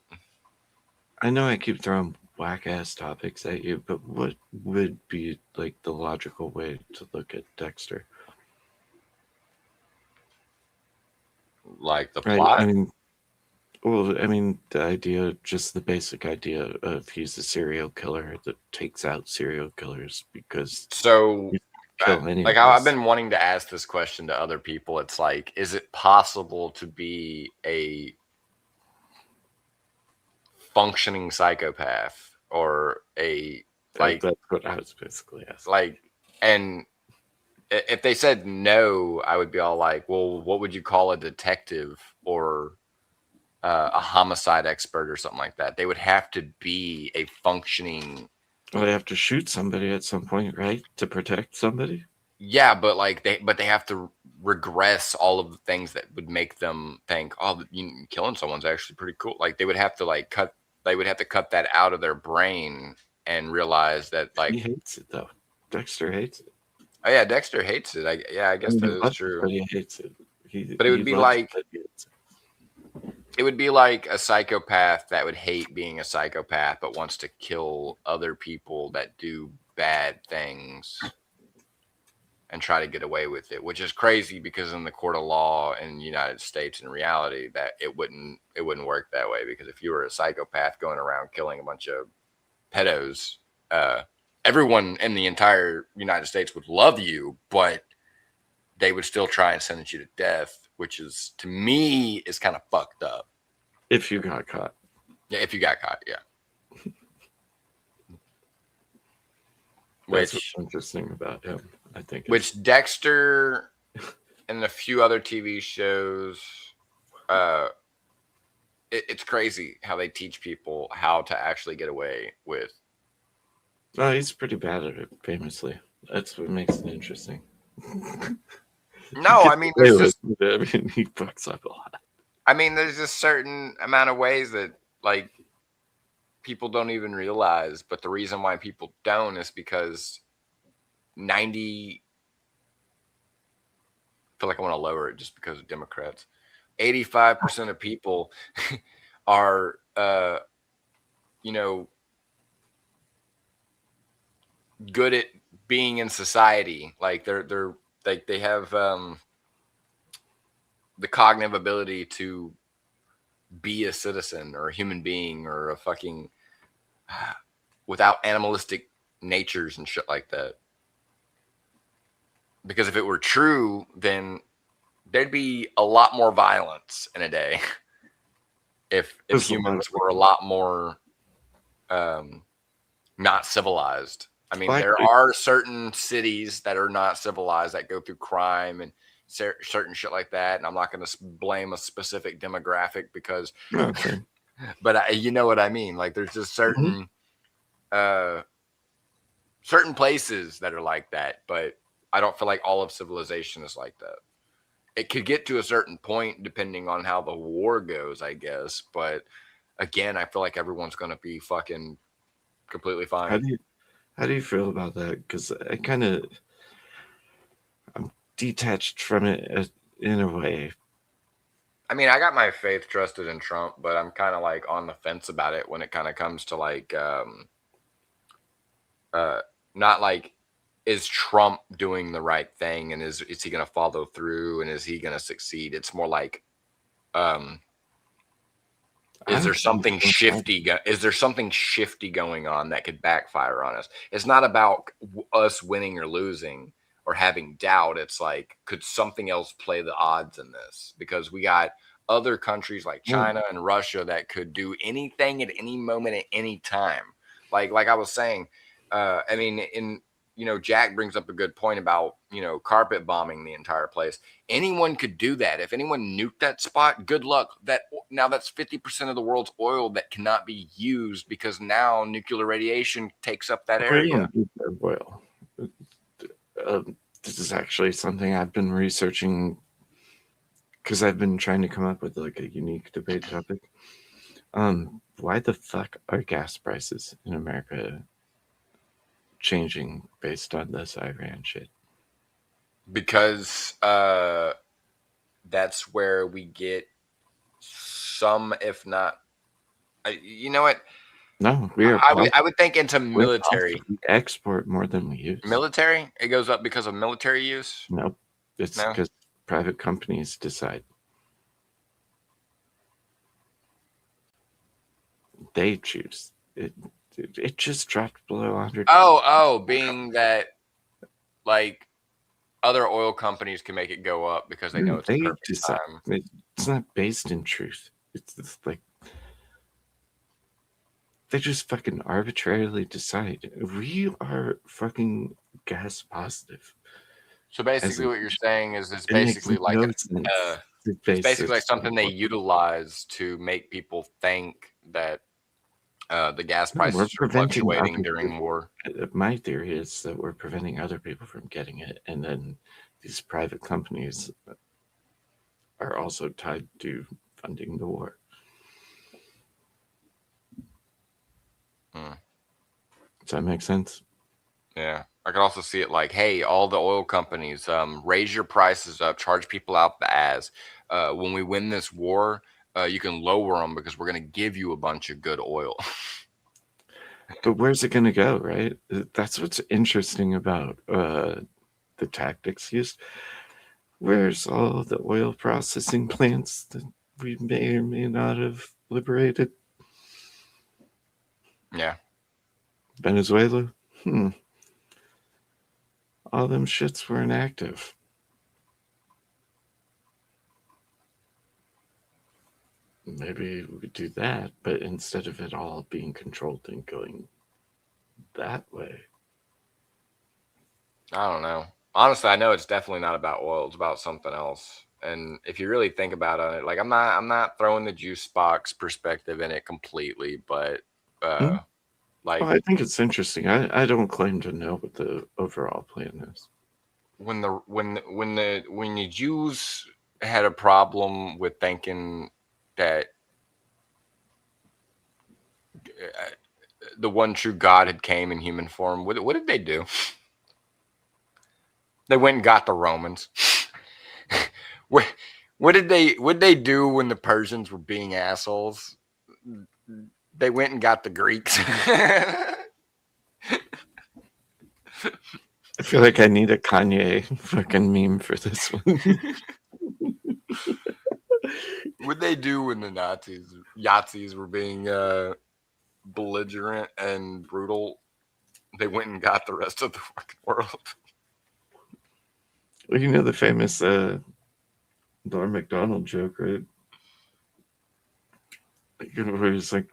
I know I keep throwing whack ass topics at you, but what would be like the logical way to look at Dexter? Like the Right. plot? I mean, well, I mean, the idea, just the basic idea of he's a serial killer that takes out serial killers because So, you kill any like, of I've us. been wanting to ask this question to other people. It's like, is it possible to be a functioning psychopath or a like That's what I was basically asking. like and if they said no, I would be all like, well, what would you call a detective or a homicide expert or something like that? They would have to be a functioning. Well, they have to shoot somebody at some point, right, to protect somebody. Yeah, but like they have to regress all of the things that would make them think, oh, killing someone's actually pretty cool. Like they would have to cut that out of their brain and realize that like He hates it though. Dexter hates it. Oh yeah, Dexter hates it. I guess He that is loves it, true. but he hates it. But it would he be loves like that he hates it. it would be like a psychopath that would hate being a psychopath but wants to kill other people that do bad things and try to get away with it, which is crazy because in the court of law in the United States, in reality, that it wouldn't work that way. Because if you were a psychopath going around killing a bunch of pedos, everyone in the entire United States would love you, but they would still try and sentence you to death, which is, to me, is kind of fucked up. If you got caught. Yeah, if you got caught, yeah. That's what's interesting about him, I think. Which Dexter and a few other TV shows, it's crazy how they teach people how to actually get away with. Oh, he's pretty bad at it, famously. That's what makes it interesting. No, I mean, there's just, he fucks up a lot. I mean, there's just certain amount of ways that like people don't even realize, but the reason why people don't is because I feel like I want to lower it just because of Democrats. 85% of people are, good at being in society. Like they're like they have the cognitive ability to be a citizen or a human being or a fucking without animalistic natures and shit like that. Because if it were true, then there'd be a lot more violence in a day. If humans were a lot more not civilized. I mean, there are certain cities that are not civilized that go through crime and certain shit like that. And I'm not going to blame a specific demographic because, but you know what I mean? Like there's just certain, certain places that are like that, but I don't feel like all of civilization is like that. It could get to a certain point depending on how the war goes, I guess. But again, I feel like everyone's going to be fucking completely fine. How do you feel about that? Because I'm detached from it in a way. I mean, I got my faith trusted in Trump, but I'm kind of like on the fence about it when it kind of comes to like, not like, is Trump doing the right thing and is he going to follow through and is he going to succeed? It's more like, is there something shifty? Is there something shifty going on that could backfire on us? It's not about us winning or losing or having doubt. It's like, could something else play the odds in this? Because we got other countries like China and Russia that could do anything at any moment at any time. Like I was saying, I mean, Jack brings up a good point about, carpet bombing the entire place. Anyone could do that. If anyone nuked that spot, good luck. Now that's 50% of the world's oil that cannot be used because now nuclear radiation takes up that area. Oil. This is actually something I've been researching because I've been trying to come up with like a unique debate topic. Why the fuck are gas prices in America changing based on this Iran shit? Because that's where we get some, if not, you know what? No, we are. I would think into military. We export more than we use. Military? It goes up because of military use? Nope. It's because private companies decide. they choose. It just dropped below 100. Being that like other oil companies can make it go up because they know it's the perfect decide. time. It's not based in truth. It's like they just fucking arbitrarily decide. We are fucking gas positive. So basically, what you're saying is it's It makes basically like no an, sense to it's base basically like this something on they what- utilize to make people think that the gas No, we're prices are preventing fluctuating other during people. war. My theory is that we're preventing other people from getting it, and then these private companies are also tied to funding the war. Does that make sense? Yeah. I could also see it like, hey, all the oil companies, raise your prices up, charge people out the ass. When we win this war, you can lower them because we're going to give you a bunch of good oil. But where's it going to go, right? That's what's interesting about the tactics used. Where's all the oil processing plants that we may or may not have liberated? Yeah. Venezuela? All them shits were inactive. Maybe we could do that, but instead of it all being controlled and going that way. I don't know. Honestly, I know it's definitely not about oil. It's about something else. And if you really think about it, like I'm not throwing the juice box perspective in it completely, but like I think it's interesting. I don't claim to know what the overall plan is. when the Jews had a problem with thinking that the one true God had came in human form, what did they do? They went and got the Romans. What did they do when the Persians were being assholes? They went and got the Greeks. I feel like I need a Kanye fucking meme for this one. What'd they do when the Nazis were being belligerent and brutal? They went and got the rest of the fucking world. Well, you know the famous Norm Macdonald joke, right? You know, where he's like,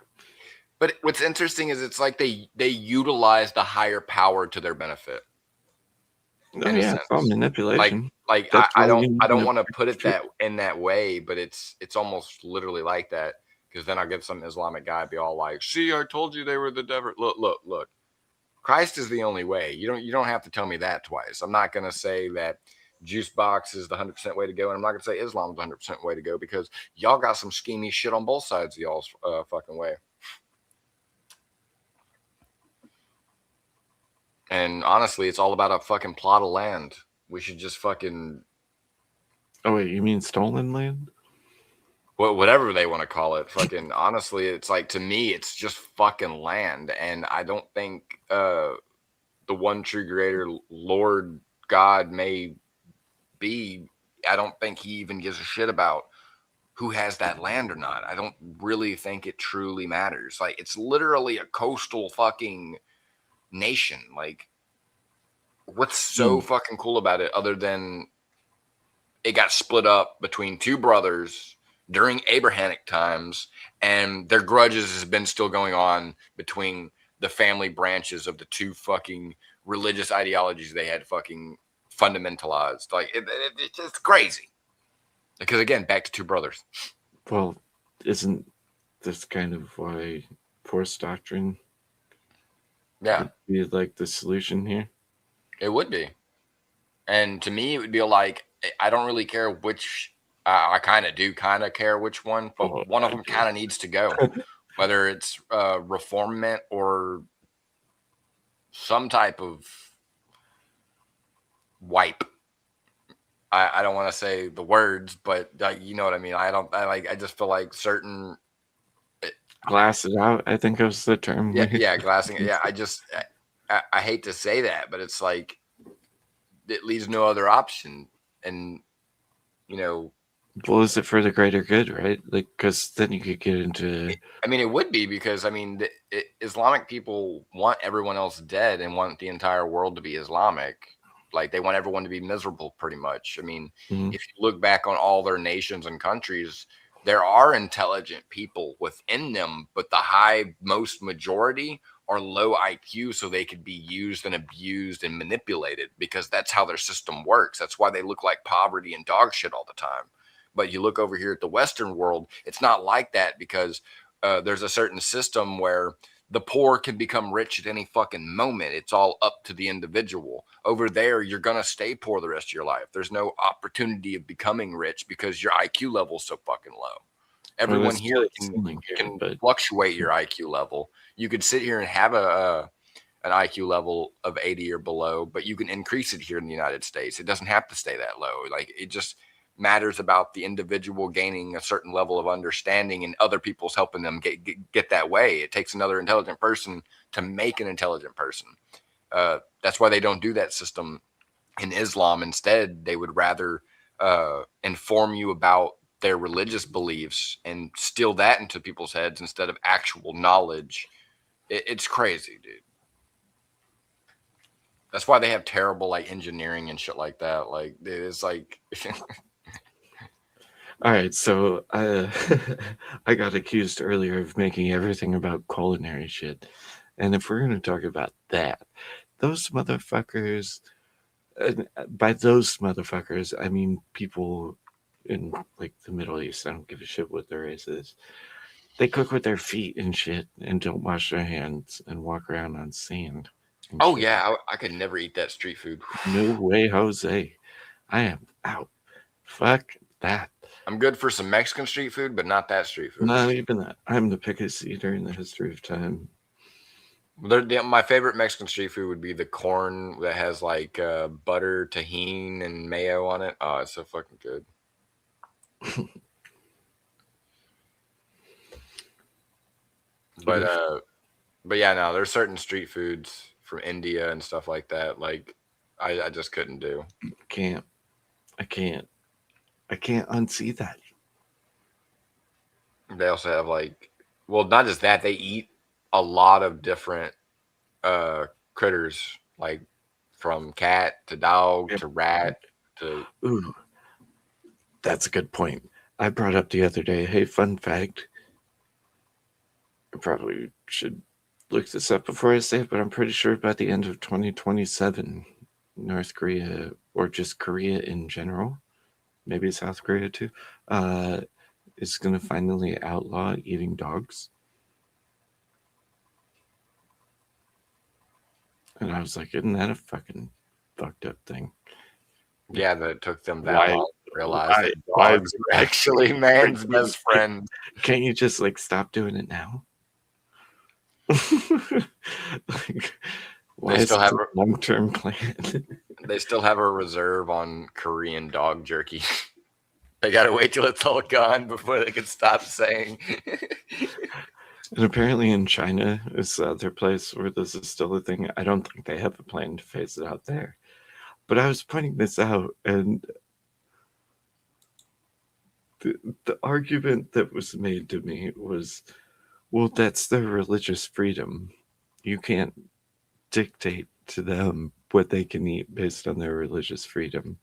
but what's interesting is it's like they utilize the higher power to their benefit. oh yeah, it's all manipulation. Like I don't want to put it that way, but it's almost literally like that, because then I'll get some Islamic guy be all like, "See, I told you they were the devil." Look. Christ is the only way. You don't have to tell me that twice. I'm not gonna say that juice box is the 100% way to go, and I'm not gonna say Islam is the 100% way to go, because y'all got some schemy shit on both sides of y'all's fucking way. And honestly, it's all about a fucking plot of land. We should just fucking. Oh wait, you mean stolen land? Well, whatever they want to call it. Fucking honestly, it's like, to me, it's just fucking land, and I don't think the one true creator, Lord God, may be. I don't think he even gives a shit about who has that land or not. I don't really think it truly matters. Like, it's literally a coastal fucking nation. Like, what's so fucking cool about it, other than it got split up between two brothers during Abrahamic times, and their grudges has been still going on between the family branches of the two fucking religious ideologies they had fucking fundamentalized. Like, it's just crazy. Because again, back to two brothers. Well, isn't this kind of why force doctrine would be like the solution here? It would be. And to me, it would be like, I don't really care which. I kind of do care which one, but one of them kind of needs to go. Whether it's reformment or some type of wipe. I don't want to say the words, but you know what I mean. I just feel like certain. Glass it out, I think was the term. Yeah, glassing it. Yeah, I hate to say that, but it's like, it leaves no other option. And, you know, Well, is it for the greater good, right? Like, because then you could get into. I mean, it would be because I mean, Islamic people want everyone else dead and want the entire world to be Islamic. Like they want everyone to be miserable, pretty much. I mean, Mhm. if you look back on all their nations and countries, there are intelligent people within them, but the most majority are low IQ, so they could be used and abused and manipulated because that's how their system works. That's why they look like poverty and dog shit all the time. But you look over here at the Western world, it's not like that because there's a certain system where the poor can become rich at any fucking moment. It's all up to the individual. Over there, you're going to stay poor the rest of your life. There's no opportunity of becoming rich because your IQ level is so fucking low. Everyone there's here still a can, ceiling here, can but fluctuate your IQ level. You could sit here and have an IQ level of 80 or below, but you can increase it here in the United States. It doesn't have to stay that low. Like it just matters about the individual gaining a certain level of understanding and other people's helping them get that way. It takes another intelligent person to make an intelligent person. That's why they don't do that system in Islam. Instead, they would rather inform you about their religious beliefs and steal that into people's heads instead of actual knowledge. It's crazy, dude. That's why they have terrible like engineering and shit like that. Like it's like all right. So I got accused earlier of making everything about culinary shit, and if we're gonna talk about that, those motherfuckers. And by those motherfuckers, I mean people in like the Middle East. I don't give a shit what their race is. They cook with their feet and shit, and don't wash their hands and walk around on sand. And oh shit. yeah, I could never eat that street food. No way, Jose. I am out. Fuck that. I'm good for some Mexican street food, but not that street food. Not even that. I'm the pickest eater in the history of time. My favorite Mexican street food would be the corn that has like butter, tahini, and mayo on it. Oh, it's so fucking good. But yeah, no, there's certain street foods from India and stuff like that. Like I just couldn't do. I can't unsee that. They also have like, well, not just that, they eat a lot of different critters, like from cat to dog to rat to. Ooh, that's a good point. I brought up the other day. Hey, fun fact. I probably should look this up before I say it, but I'm pretty sure by the end of 2027, North Korea, or just Korea in general, maybe South Korea too, is going to finally outlaw eating dogs. And I was like, isn't that a fucking fucked up thing? Yeah, that it took them that long to realize that why dogs are actually man's best friend. Can't you just like stop doing it now? Like, why They still have a long-term plan? They still have a reserve on Korean dog jerky. They gotta wait till it's all gone before they can stop saying. And apparently in China is the other place where this is still a thing. I don't think they have a plan to phase it out there. But I was pointing this out, and the argument that was made to me was, well, that's their religious freedom. You can't dictate to them what they can eat based on their religious freedom.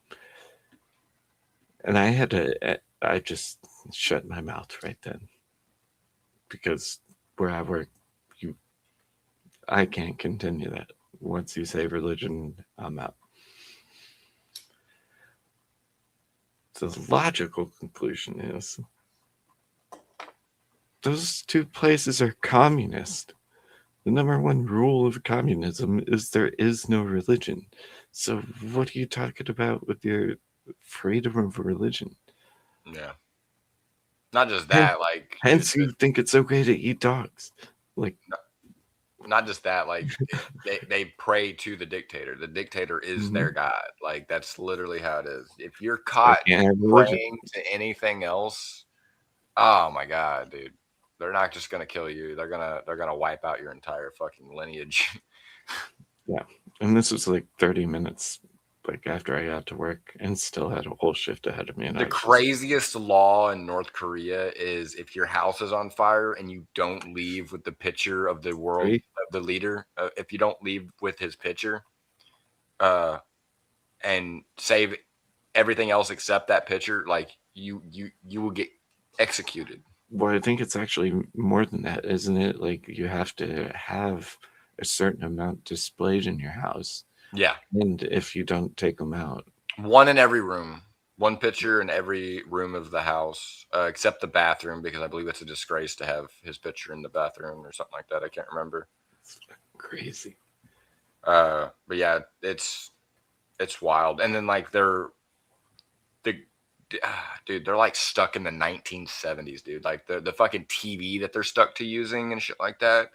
And I just shut my mouth right then. Because where I work, I can't continue that. Once you say religion, I'm out. The logical conclusion is those two places are communist. The number one rule of communism is there is no religion. So what are you talking about with your freedom of religion? Yeah. Not just that, like hence you think it's okay to eat dogs. Like not just that, like they pray to the dictator. The dictator is their god. Like that's literally how it is. If you're caught praying to anything else, oh my god, dude. They're not just gonna kill you. They're gonna wipe out your entire fucking lineage. Yeah. And this was like 30 minutes like after I got to work and still had a whole shift ahead of me. And The craziest law in North Korea is if your house is on fire and you don't leave with the picture of the world of the leader, if you don't leave with his picture, and save everything else except that picture, like you will get executed. Well, I think it's actually more than that, isn't it? Like you have to have a certain amount displayed in your house. Yeah. And if you don't take them out, one in every room, one picture in every room of the house, except the bathroom, because I believe it's a disgrace to have his picture in the bathroom or something like that. I can't remember. It's crazy. But yeah, it's wild. And then like dude, they're like stuck in the 1970s, dude. Like the fucking TV that they're stuck to using and shit like that.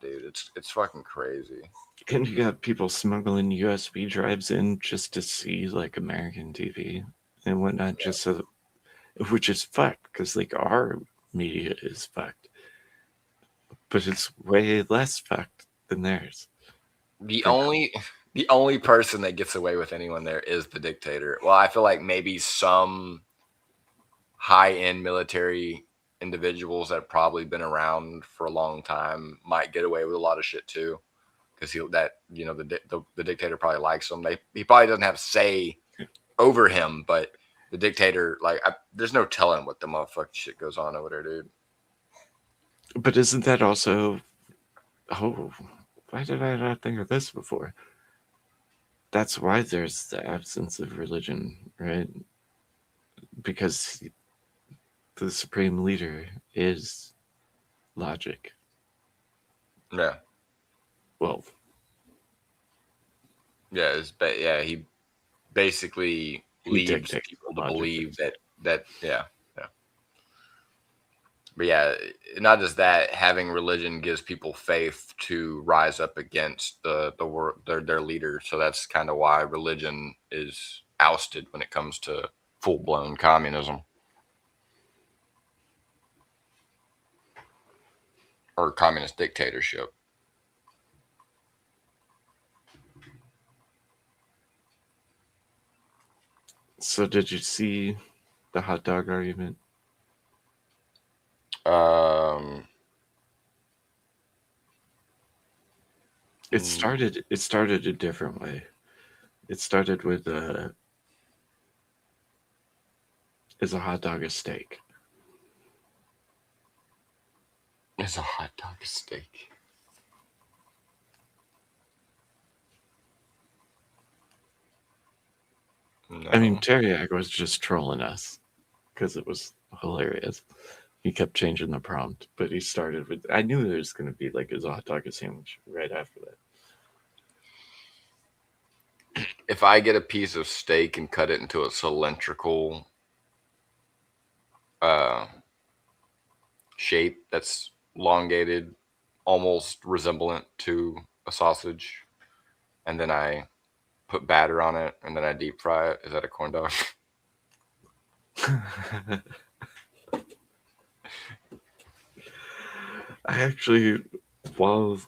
Dude, it's fucking crazy. And you got people smuggling USB drives in just to see like American TV and whatnot, just so, which is fucked because like our media is fucked, but it's way less fucked than theirs. The only person that gets away with anyone there is the dictator. Well, I feel like maybe some high-end military individuals that have probably been around for a long time might get away with a lot of shit too, because the dictator probably likes them. He probably doesn't have say over him, but the dictator, like, there's no telling what the motherfucking shit goes on over there, dude. But isn't that also? Oh, why did I not think of this before? That's why there's the absence of religion, right? Because the supreme leader is logic. Yeah. Well. Yeah, he basically leaves people to believe that yeah. But yeah, not just that, having religion gives people faith to rise up against their leader. So that's kind of why religion is ousted when it comes to full-blown communism or communist dictatorship. So did you see the hot dog argument? It started a different way. It started with is a hot dog a steak? Is a hot dog a steak? No. I mean, Teriak was just trolling us because it was hilarious. He kept changing the prompt, but he started with, I knew there was going to be like a hot dog sandwich right after that. If I get a piece of steak and cut it into a cylindrical shape that's elongated, almost resemblant to a sausage, and then I put batter on it and then I deep fry it, is that a corn dog? I actually, while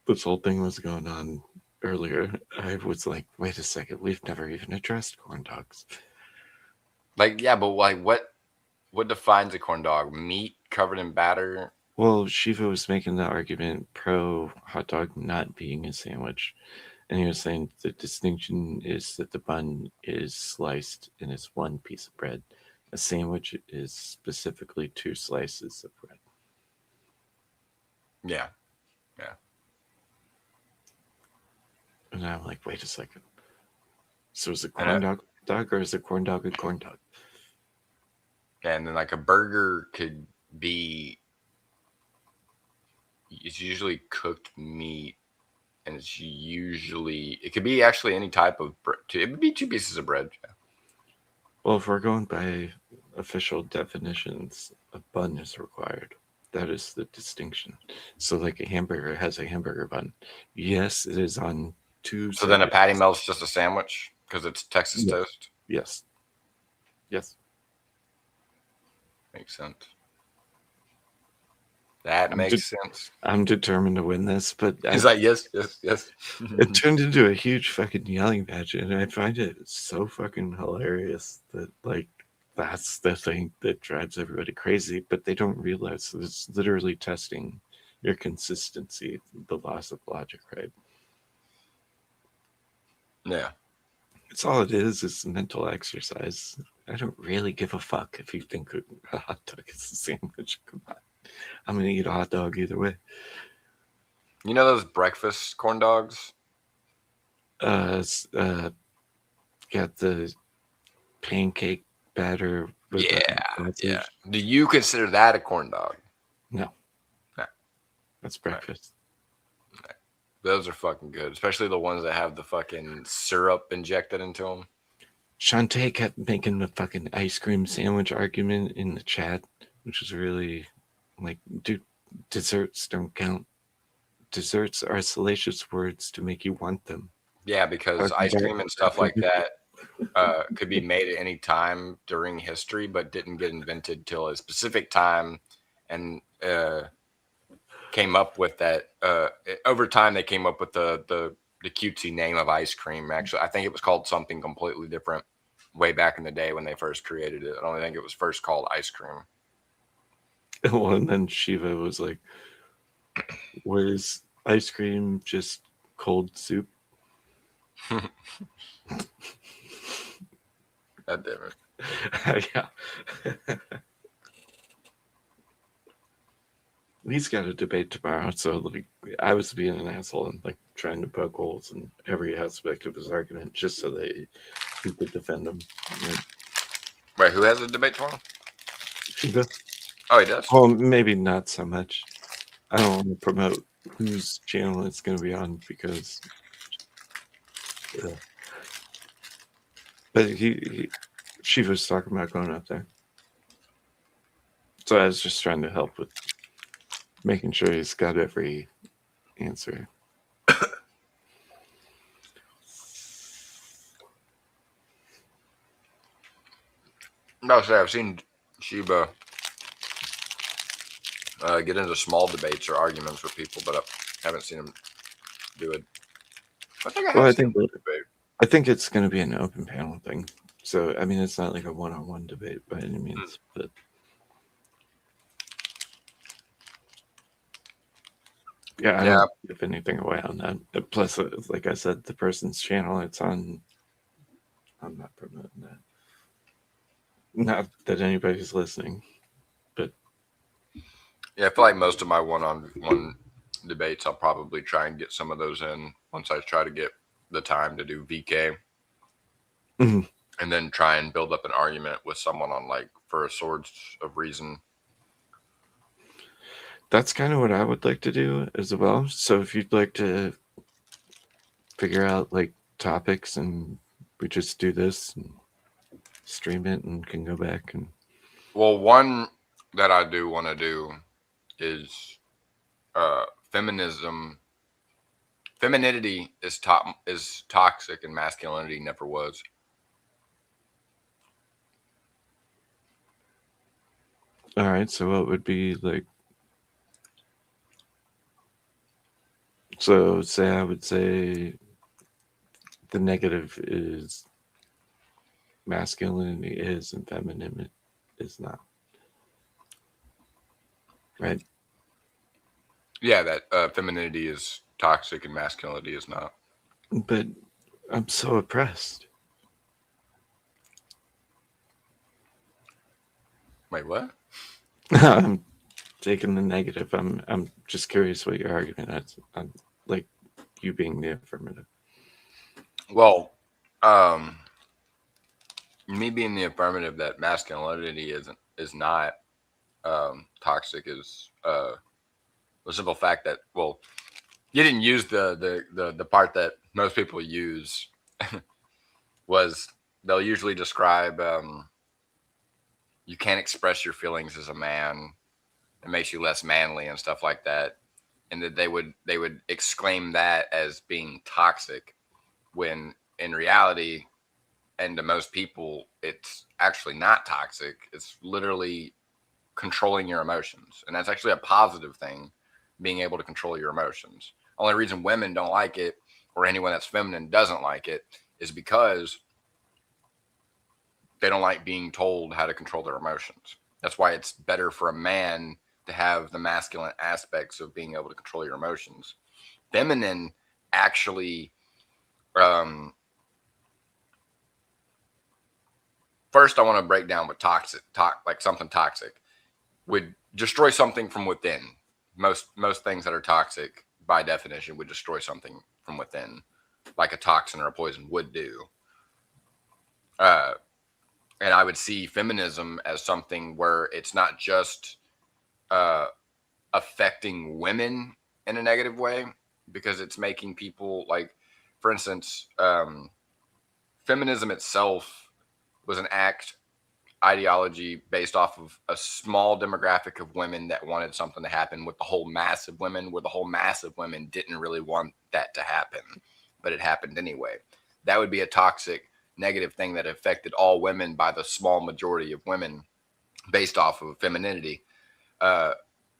this whole thing was going on earlier, I was like, wait a second, we've never even addressed corn dogs. Like, yeah, but like what defines a corn dog? Meat covered in batter? Well, Shiva was making the argument pro hot dog not being a sandwich. And he was saying the distinction is that the bun is sliced and it's one piece of bread. A sandwich is specifically 2 slices of bread. Yeah. And I'm like, wait a second. So is a corn dog or is a corn dog a corn dog? And then like a burger could be, it's usually cooked meat, and it could be actually any type of bread. It would be 2 pieces of bread. Yeah. Well, if we're going by official definitions, a bun is required. That is the distinction. So like a hamburger has a hamburger bun. Yes, it is on 2. So then a patty melt's just a sandwich because it's Texas toast? Yes. Yes. Makes sense. That makes sense. I'm determined to win this, but He's like, yes, yes, yes. it turned into a huge fucking yelling match, and I find it so fucking hilarious that like that's the thing that drives everybody crazy, but they don't realize that it's literally testing your consistency, the loss of logic, right? Yeah. It's all it is mental exercise. I don't really give a fuck if you think a hot dog is a sandwich. Come on. I'm gonna eat a hot dog either way. You know those breakfast corn dogs? Got the pancake batter with Yeah, sausage. yeah. Do you consider that a corn dog? No. No. That's breakfast. Right. Those are fucking good, especially the ones that have the fucking syrup injected into them. Shantae kept making the fucking ice cream sandwich argument in the chat, which was really like, dude, desserts don't count. Desserts are salacious words to make you want them. Yeah, because ice cream and stuff like that could be made at any time during history, but didn't get invented till a specific time, and came up with that. Over time, they came up with the cutesy name of ice cream. Actually, I think it was called something completely different way back in the day when they first created it. I don't think it was first called ice cream. Well, and then Shiva was like, was ice cream just cold soup? God damn it. Yeah. He's got a debate tomorrow, so like I was being an asshole and like trying to poke holes in every aspect of his argument just so that he could defend him. Like, Wait, who has a debate tomorrow? Shiva. Oh, he does? Well, maybe not so much. I don't want to promote whose channel it's going to be on because, but she was talking about going up there, so I was just trying to help with making sure he's got every answer. No, say I've seen Shiba get into small debates or arguments with people, but I haven't seen him do it. I think I seen him debate. I think it's going to be an open panel thing. So I mean, it's not like a one-on-one debate by any means, but yeah, I don't give anything away on that. Plus, like I said, the person's channel it's on. I'm not promoting that. Not that anybody's listening, but yeah, I feel like most of my one-on-one debates, I'll probably try and get some of those in once I try to get the time to do VK, and then try and build up an argument with someone on like for a Swords of Reason. That's kind of what I would like to do as well. So if you'd like to figure out like topics and we just do this and stream it and can go back and. Well, one that I do want to do is feminism. Femininity is toxic and masculinity never was. All right, so what would be like? So I would say the negative is masculinity is and femininity is not. Right? Yeah, that femininity is toxic and masculinity is not. But I'm so oppressed. Wait, what? I'm taking the negative. I'm just curious what your argument is. I'm like you being the affirmative. Well, me being the affirmative that masculinity is not toxic is the simple fact that, well, you didn't use the part that most people use was they'll usually describe you can't express your feelings as a man. It makes you less manly and stuff like that. And that they would exclaim that as being toxic when in reality, and to most people, it's actually not toxic. It's literally controlling your emotions. And that's actually a positive thing, being able to control your emotions. Only reason women don't like it, or anyone that's feminine doesn't like it, is because they don't like being told how to control their emotions. That's why it's better for a man to have the masculine aspects of being able to control your emotions. Feminine actually, first I want to break down what like something toxic would destroy something from within. Most things that are toxic by definition would destroy something from within, like a toxin or a poison would do. And I would see feminism as something where it's not just affecting women in a negative way, because it's making people, like, for instance, feminism itself was an ideology based off of a small demographic of women that wanted something to happen with the whole mass of women, where the whole mass of women didn't really want that to happen, but it happened anyway. That would be a toxic, negative thing that affected all women by the small majority of women based off of femininity.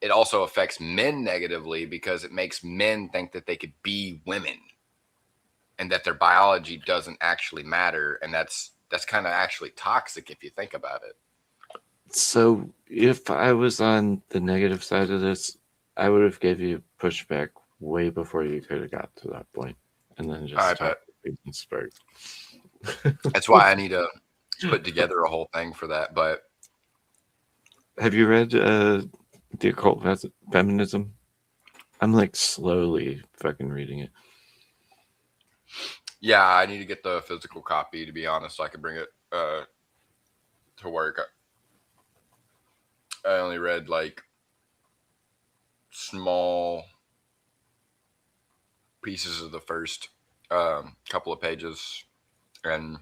It also affects men negatively because it makes men think that they could be women and that their biology doesn't actually matter. And that's kind of actually toxic if you think about it. So if I was on the negative side of this, I would have gave you pushback way before you could have got to that point, and then just talk and spark. That's why I need to put together a whole thing for that. But have you read The Occult Feminism? I'm like slowly fucking reading it. Yeah, I need to get the physical copy, to be honest, so I can bring it to work. I only read like small pieces of the first couple of pages, and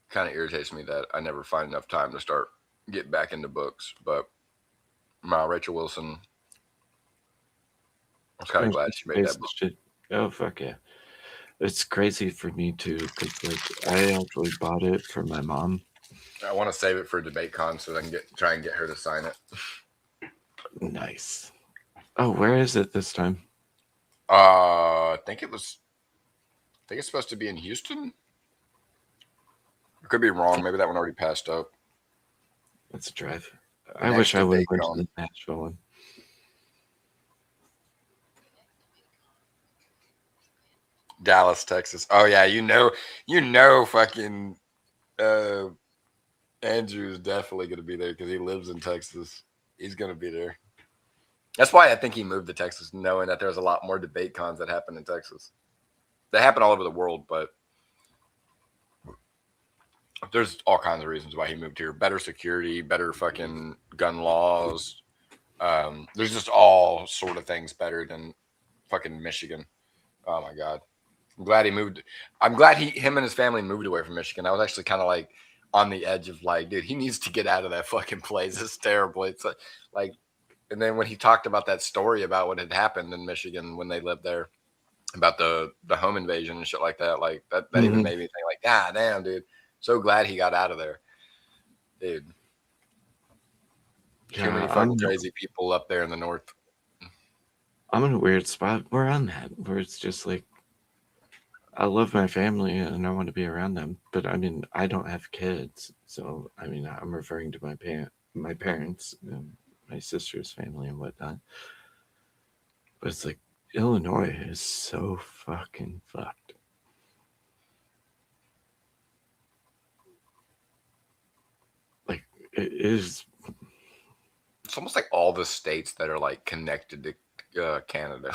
kind of irritates me that I never find enough time to start get back into books. But Rachel Wilson, I was kind of glad she made that book. Shit. Oh fuck yeah! It's crazy for me too, because like I actually bought it for my mom. I want to save it for DebateCon so that I can try and get her to sign it. Nice. Oh, where is it this time? I think it's supposed to be in Houston. I could be wrong. Maybe that one already passed up. Let's drive. I wish I would have went to the Nashville one. Dallas, Texas. Oh yeah, you know, fucking Andrew's definitely going to be there because he lives in Texas. He's going to be there. That's why I think he moved to Texas, knowing that there's a lot more debate cons that happen in Texas. They happen all over the world, but there's all kinds of reasons why he moved here. Better security, better fucking gun laws. There's just all sort of things better than fucking Michigan. Oh my God. I'm glad he moved. I'm glad him and his family moved away from Michigan. I was actually kind of like on the edge of like, dude, he needs to get out of that fucking place. It's terrible. It's like, and then when he talked about that story about what had happened in Michigan when they lived there, about the home invasion and shit like that, like that even made me think like, God damn, dude. So glad he got out of there, dude. Too many fucking crazy people up there in the north. I'm in a weird spot where I'm at, where it's just like, I love my family and I want to be around them, but I mean, I don't have kids, so I mean, I'm referring to my parents and my sister's family and whatnot. But it's like Illinois is so fucking fucked. Like it is. It's almost like all the states that are like connected to Canada.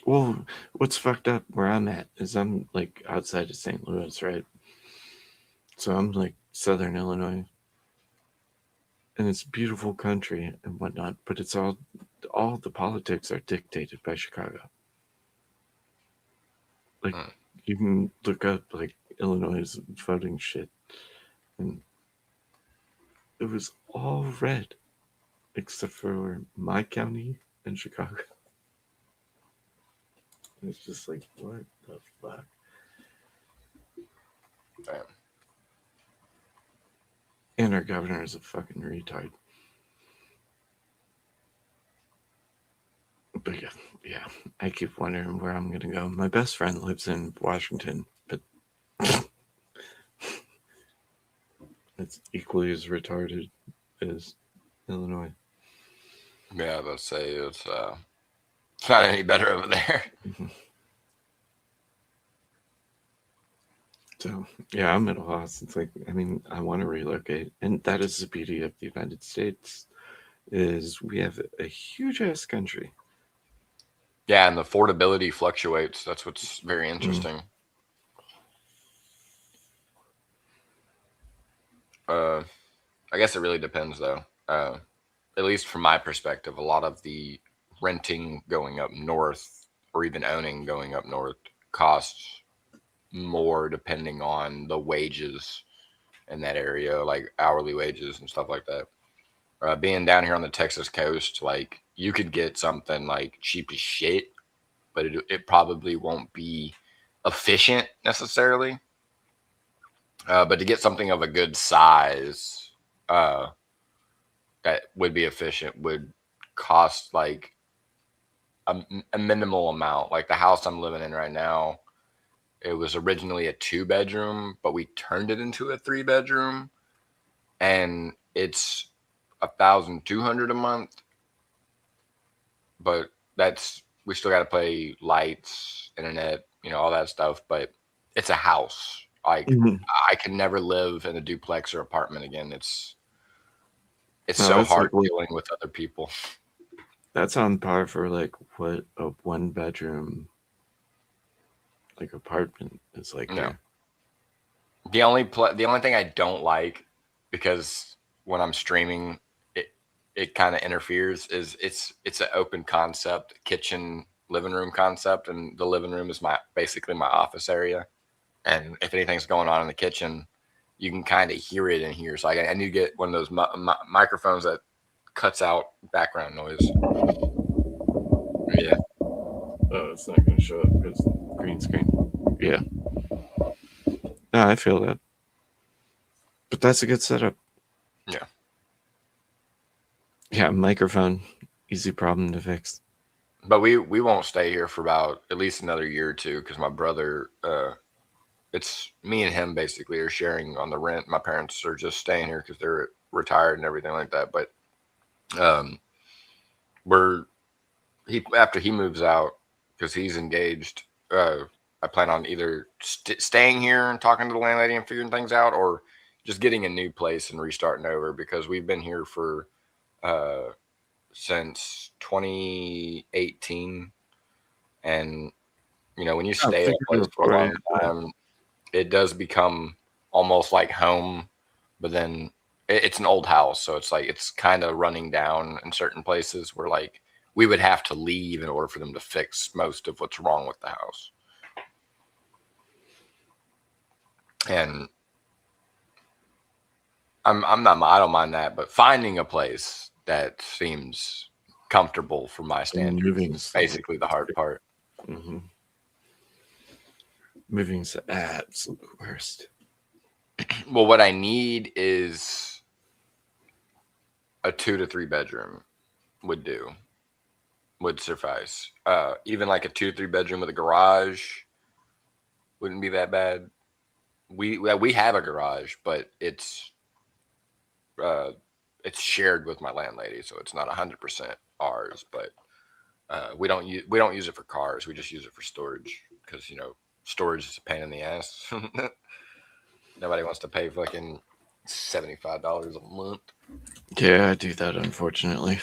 Well, what's fucked up where I'm at is I'm like outside of St. Louis, right? So I'm like Southern Illinois. And it's a beautiful country and whatnot, but it's all the politics are dictated by Chicago. Like you can look up like Illinois' voting shit, and it was all red except for my county and Chicago. It's just like, what the fuck? Damn. And our governor is a fucking retard. But yeah, I keep wondering where I'm gonna go. My best friend lives in Washington, but it's equally as retarded as Illinois. Yeah, I would say it's not any better over there. So yeah, I'm at a loss. It's like, I mean, I want to relocate, and that is the beauty of the United States, is we have a huge ass country. Yeah, and the affordability fluctuates. That's what's very interesting. I guess it really depends, though. At least from my perspective, a lot of the renting going up north, or even owning going up north, costs more depending on the wages in that area, like hourly wages and stuff like that. Being down here on the Texas coast, like you could get something like cheap as shit, but it probably won't be efficient necessarily. But to get something of a good size that would be efficient would cost like a minimal amount. Like the house I'm living in right now, it was originally a 2-bedroom, but we turned it into a 3-bedroom, and it's $1,200 a month. But we still got to pay lights, internet, all that stuff. But it's a house. Like I can never live in a duplex or apartment again. It's so hard dealing with other people. That's on par for like what a 1-bedroom like apartment is like. No. The only thing I don't like, because when I'm streaming, it kind of interferes, is it's an open concept kitchen living room concept, and the living room is basically my office area. And if anything's going on in the kitchen, you can kind of hear it in here. So I need to get one of those microphones that cuts out background noise. Yeah. Oh, it's not going to show up because green screen. Yeah. No, I feel that. But that's a good setup. Yeah. Yeah, microphone, easy problem to fix. But we won't stay here for about at least another year or two, because my brother, it's me and him basically are sharing on the rent. My parents are just staying here because they're retired and everything like that. But after he moves out, because he's engaged, I plan on either staying here and talking to the landlady and figuring things out, or just getting a new place and restarting over, because we've been here for since 2018. And when you stay at a place for a long time, it does become almost like home. But then it's an old house, so it's like it's kind of running down in certain places where like we would have to leave in order for them to fix most of what's wrong with the house. And I don't mind that, but finding a place that seems comfortable for my standards is basically the hard part. Mm-hmm. Moving's the absolute worst. Well, what I need is a 2 to 3 bedroom would suffice. Even like a 2 to 3 bedroom with a garage wouldn't be that bad. We have a garage, but it's shared with my landlady, so it's not 100% ours. But we don't use it for cars. We just use it for storage, because storage is a pain in the ass. Nobody wants to pay fucking $75 a month. Yeah, I do that, unfortunately.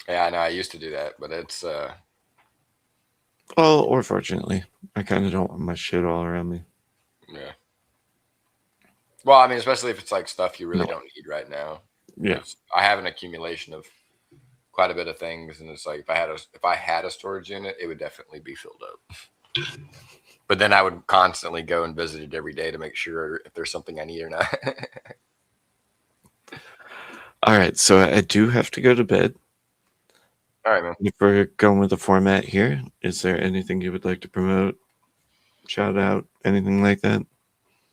Yeah, I know. I used to do that, but it's well, or fortunately, I kind of don't want my shit all around me. Yeah. Well, I mean, especially if it's like stuff you really don't need right now. Yeah. I have an accumulation of quite a bit of things, and it's like if I had a storage unit, it would definitely be filled up. But then I would constantly go and visit it every day to make sure if there's something I need or not. All right, so I do have to go to bed. All right, man. If we're going with the format here, is there anything you would like to promote, shout out, anything like that?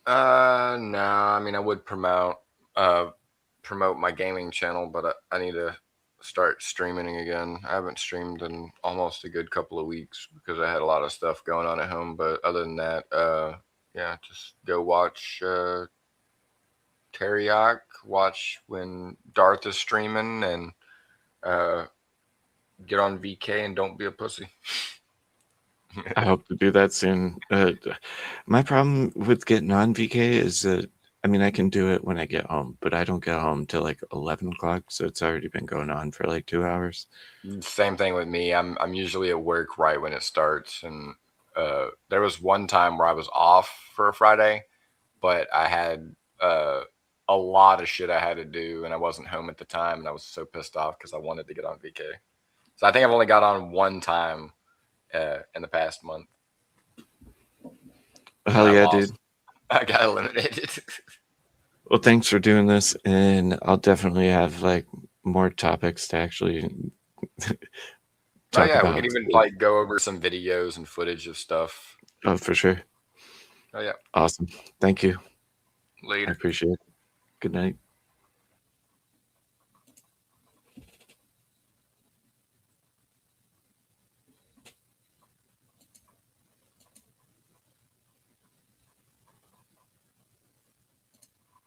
No. I mean, I would promote promote my gaming channel, but I need to start streaming again. I haven't streamed in almost a good couple of weeks because I had a lot of stuff going on at home. But other than that, yeah, just go watch Teriyok, watch when Darth is streaming, and get on VK and don't be a pussy. I hope to do that soon. My problem with getting on VK is that, I mean, I can do it when I get home, but I don't get home till like 11 o'clock, so it's already been going on for like 2 hours. Same thing with me. I'm usually at work right when it starts, and there was one time where I was off for a Friday, but I had a lot of shit I had to do, and I wasn't home at the time, and I was so pissed off because I wanted to get on VK. So I think I've only got on one time in the past month. Hell yeah, dude. I got eliminated. Well, thanks for doing this, and I'll definitely have like more topics to actually talk about. We can even like go over some videos and footage of stuff. Oh, for sure. Oh yeah. Awesome. Thank you. Later. I appreciate it. Good night.